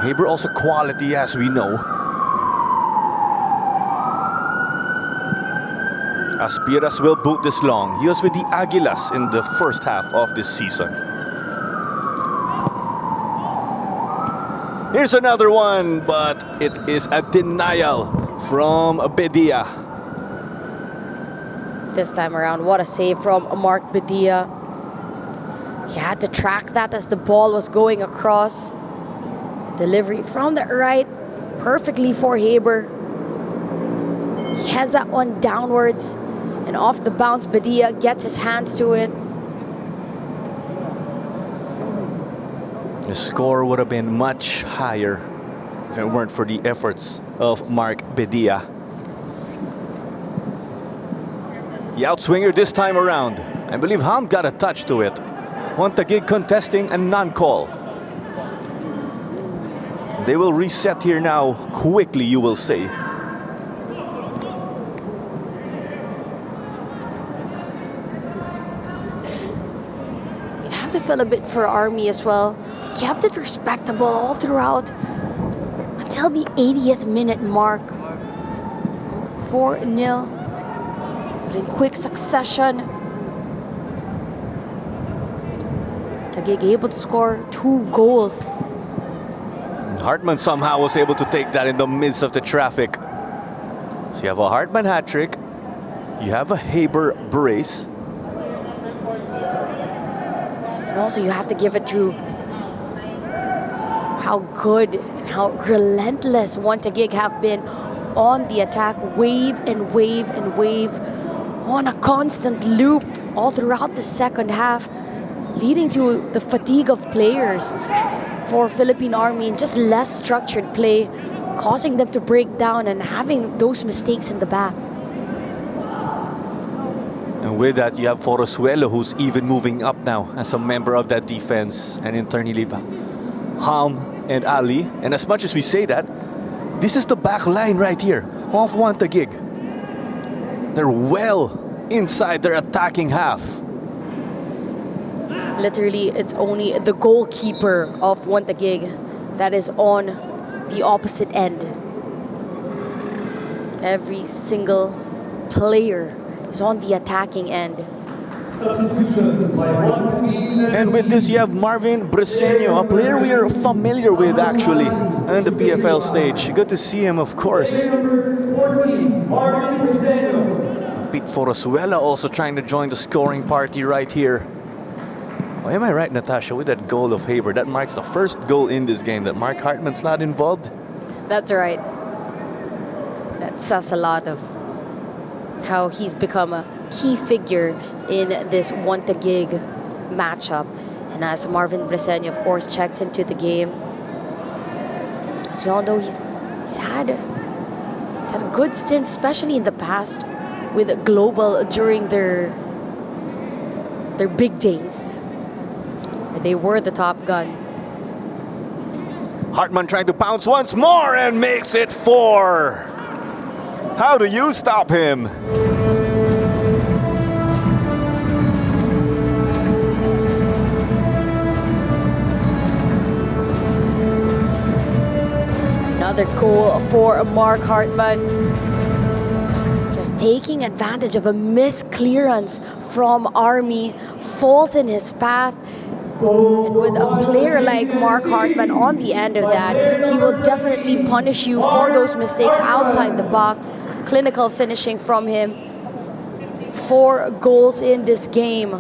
Haber also quality, as we know. Aspiras will boot this long. He was with the Aguilas in the first half of this season. Here's another one, but it is a denial from Bedia. This time around, what a save from Mark Badia. He had to track that as the ball was going across. Delivery from the right, perfectly for Haber. He has that one downwards, and off the bounce, Badia gets his hands to it. The score would have been much higher if it weren't for the efforts of Mark Bedia. The outswinger this time around. I believe Ham got a touch to it. Taguig contesting a non-call. They will reset here now quickly, you will say. You'd have to feel a bit for Army as well. They kept it respectable all throughout until the 80th minute mark. 4-0. But in quick succession, Taguig able to score 2 goals. Hartman somehow was able to take that in the midst of the traffic. So you have a Hartman hat trick. You have a Haber brace. And also you have to give it to how good and how relentless Taguig have been on the attack. Wave and wave and wave on a constant loop all throughout the second half, leading to the fatigue of players for Philippine Army and just less structured play, causing them to break down and having those mistakes in the back. And with that, you have Forosuelo, who's even moving up now as a member of that defense, and internally Ham and Ali. And as much as we say that, this is the back line right here of Taguig. They're well inside their attacking half. Literally, it's only the goalkeeper of Taguig that is on the opposite end. Every single player is on the attacking end. Substitution by Vod Philippine And with this, you have Marvin Briseño, a player we are familiar with actually on the PFL stage. Good to see him, of course. number 14, Marvin Briseño. Pete Forosuela also trying to join the scoring party right here. Oh, am I right, Natasha, with that goal of Haber? That marks the first goal in this game that Mark Hartman's not involved. That's right. That says a lot of how he's become a key figure in this Taguig matchup. And as Marvin Briseño, of course, checks into the game, so you all know he's had a good stint, especially in the past with Global during their big days. They were the top gun. Hartman trying to pounce once more and makes it 4. How do you stop him? Another goal for Mark Hartman. Just taking advantage of a missed clearance from Army, falls in his path. And with a player like Mark Hartman on the end of that, he will definitely punish you for those mistakes outside the box. Clinical finishing from him. 4 goals in this game.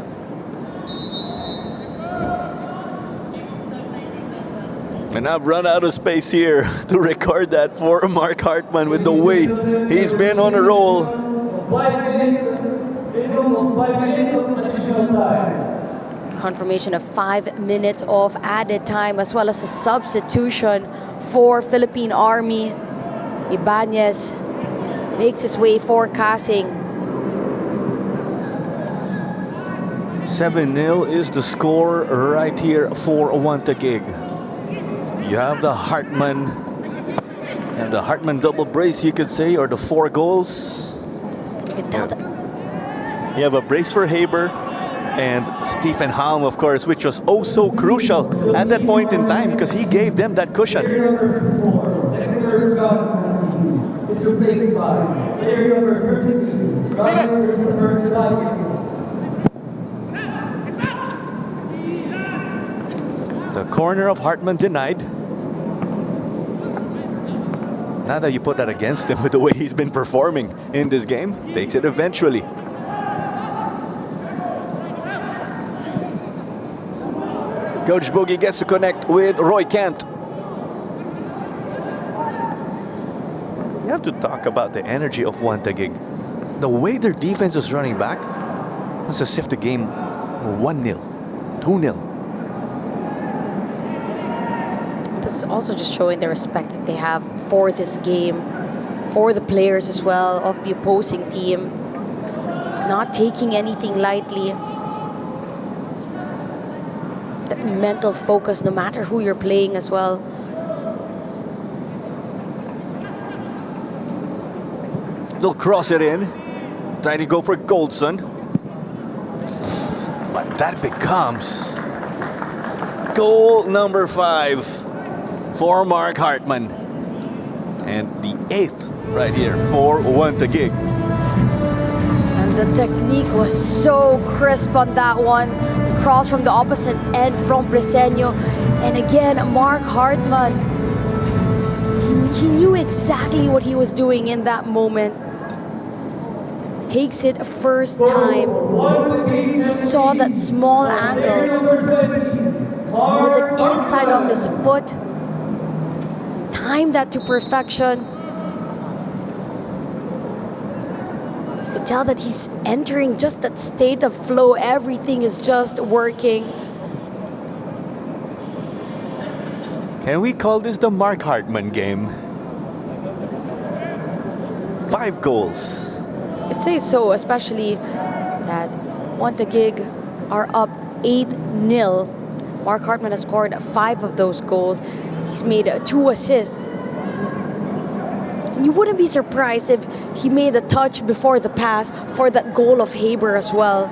And I've run out of space here to record that for Mark Hartman with the way he's been on a roll. 5 minutes, minimum of 5 minutes of additional time. Confirmation of 5 minutes of added time, as well as a substitution for Philippine Army. Ibanez makes his way for Kasing. 7-0 is the score right here for Taguig. You have the Hartman and the Hartman double brace, you could say, or the 4 goals. You can tell that You have a brace for Haber and Stephen Halm, of course, which was oh so crucial at that point in time because he gave them that cushion. Player number 54, Dexter John Cassie, is replaced by player number 33, Ryan Christopher Taguig. The corner of Hartman denied. Now that you put that against him with the way he's been performing in this game, takes it eventually. Coach Boogie gets to connect with Roy Kent. You have to talk about the energy of Taguig. The way their defense is running back, it's as if the game were 1-0, 2-0. this is also just showing the respect that they have for this game, for the players as well of the opposing team. Not taking anything lightly. That mental focus, no matter who you're playing as well. They'll cross it in, trying to go for Goldson. But that becomes goal number 5 for Mark Hartman. And the 8th right here for Taguig. And the technique was so crisp on that one. Cross from the opposite end from Briseño. And again, Mark Hartman, he knew exactly what he was doing in that moment. Takes it first time. He saw that small angle with the inside of his foot. Timed that to perfection. You could tell that he's entering just that state of flow. Everything is just working. Can we call this the Mark Hartman game? 5 goals. I'd say so, especially that Taguig are up 8-0. Mark Hartman has scored 5 of those goals. He's made 2 assists. And you wouldn't be surprised if he made a touch before the pass for that goal of Haber as well.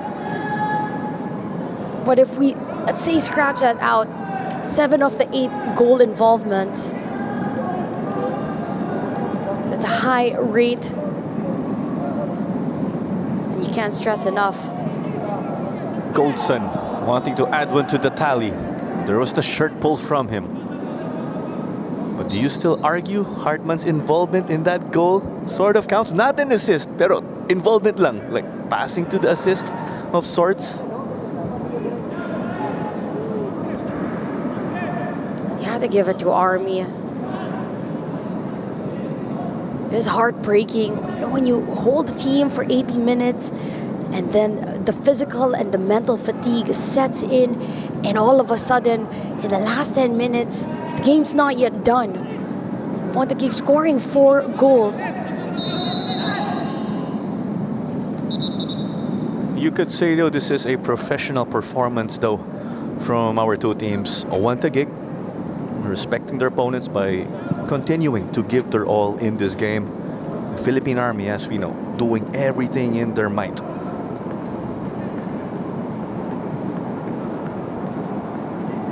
But if we, let's say, scratch that out, 7 of the 8 goal involvements. That's a high rate. And you can't stress enough. Goldson wanting to add one to the tally. There was the shirt pull from him. But do you still argue Hartman's involvement in that goal sort of counts? Not an assist, pero involvement lang. Like passing to the assist of sorts. You have to give it to Army. It's heartbreaking when you hold the team for 80 minutes and then the physical and the mental fatigue sets in, and all of a sudden, in the last 10 minutes, the game's not yet done. Taguig scoring 4 goals. You could say, though, this is a professional performance, though, from our two teams. Taguig respecting their opponents by continuing to give their all in this game. The Philippine Army, as we know, doing everything in their might.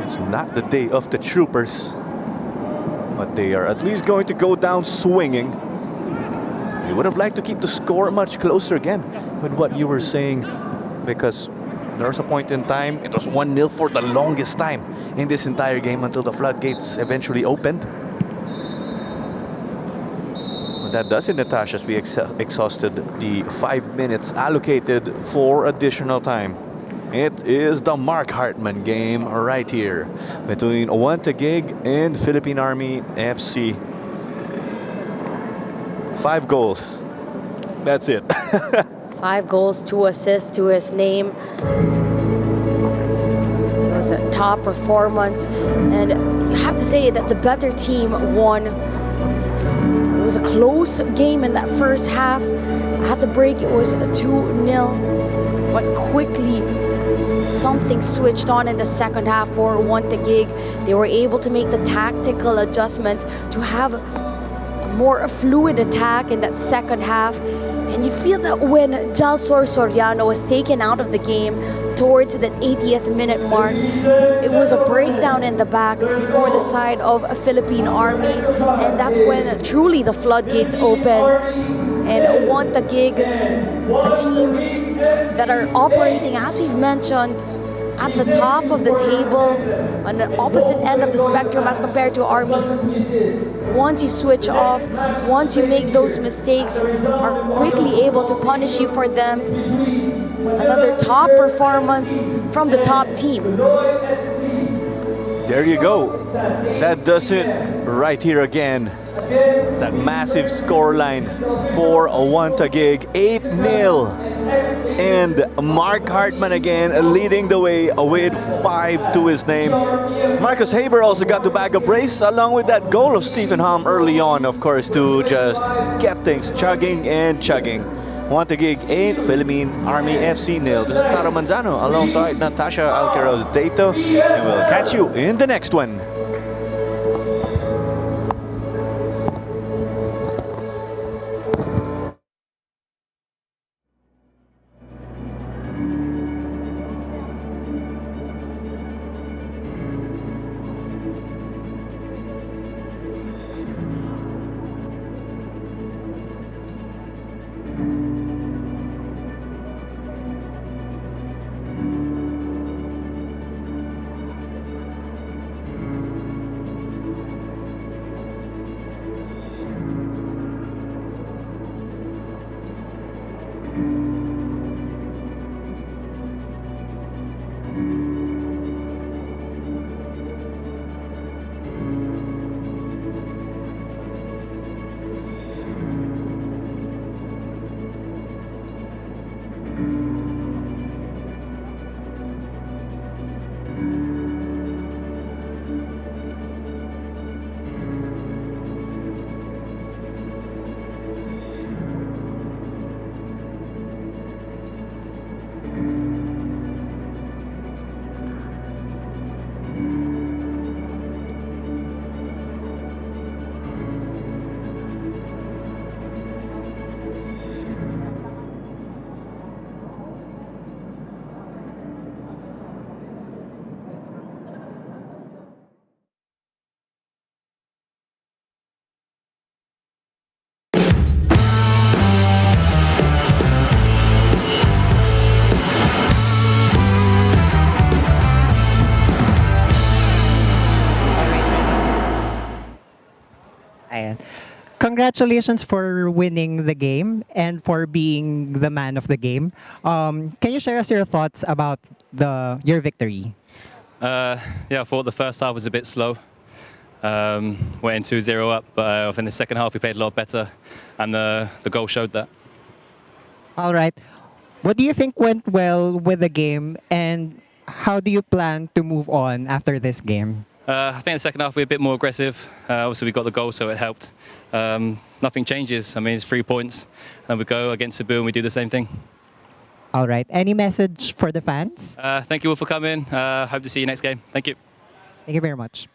It's not the day of the troopers, but they are at least going to go down swinging. They would have liked to keep the score much closer again with what you were saying, because there was a point in time, it was 1-0 for the longest time in this entire game until the floodgates eventually opened. But that does it, Natasha, as we exhausted the 5 minutes allocated for additional time. It is the Mark Hartman game right here between Taguig and Philippine Army FC. 5 goals. That's it. 5 goals, 2 assists to his name. It was a top performance, and you have to say that the better team won. It was a close game in that first half. At the break, it was a 2-0, but quickly something switched on in the second half for Taguig. They were able to make the tactical adjustments to have a more fluid attack in that second half. And you feel that when Jalsor Soriano was taken out of the game towards the 80th minute mark, it was a breakdown in the back for the side of a Philippine Army. And that's when truly the floodgates open. And Taguig, a team that are operating, as we've mentioned, at the top of the table, on the opposite end of the spectrum as compared to Army. Once you switch off, once you make those mistakes, are quickly able to punish you for them. Another top performance from the top team. There you go. That does it right here again. It's that massive scoreline for Taguig. 8-0 And Mark Hartman again leading the way with 5 to his name. Marcus Haber also got to bag a brace along with that goal of Stephen Hom early on, of course, to just get things chugging and chugging. Want to gig 8, Philippine Army FC 0. This is Taro Manzano alongside Natasha Alcaraz Dato, and we'll catch you in the next one. Ayan. Congratulations for winning the game and for being the man of the game. Can you share us your thoughts about your victory? Yeah, I thought the first half was a bit slow. Went in 2-0 up, but I think the second half we played a lot better, and the goal showed that. All right. What do you think went well with the game, and how do you plan to move on after this game? I think the second half we were a bit more aggressive. Obviously we got the goal, so it helped. Nothing changes. I mean, it's 3 points, and we go against Cebu and we do the same thing. All right. Any message for the fans? Thank you all for coming. Hope to see you next game. Thank you. Thank you very much.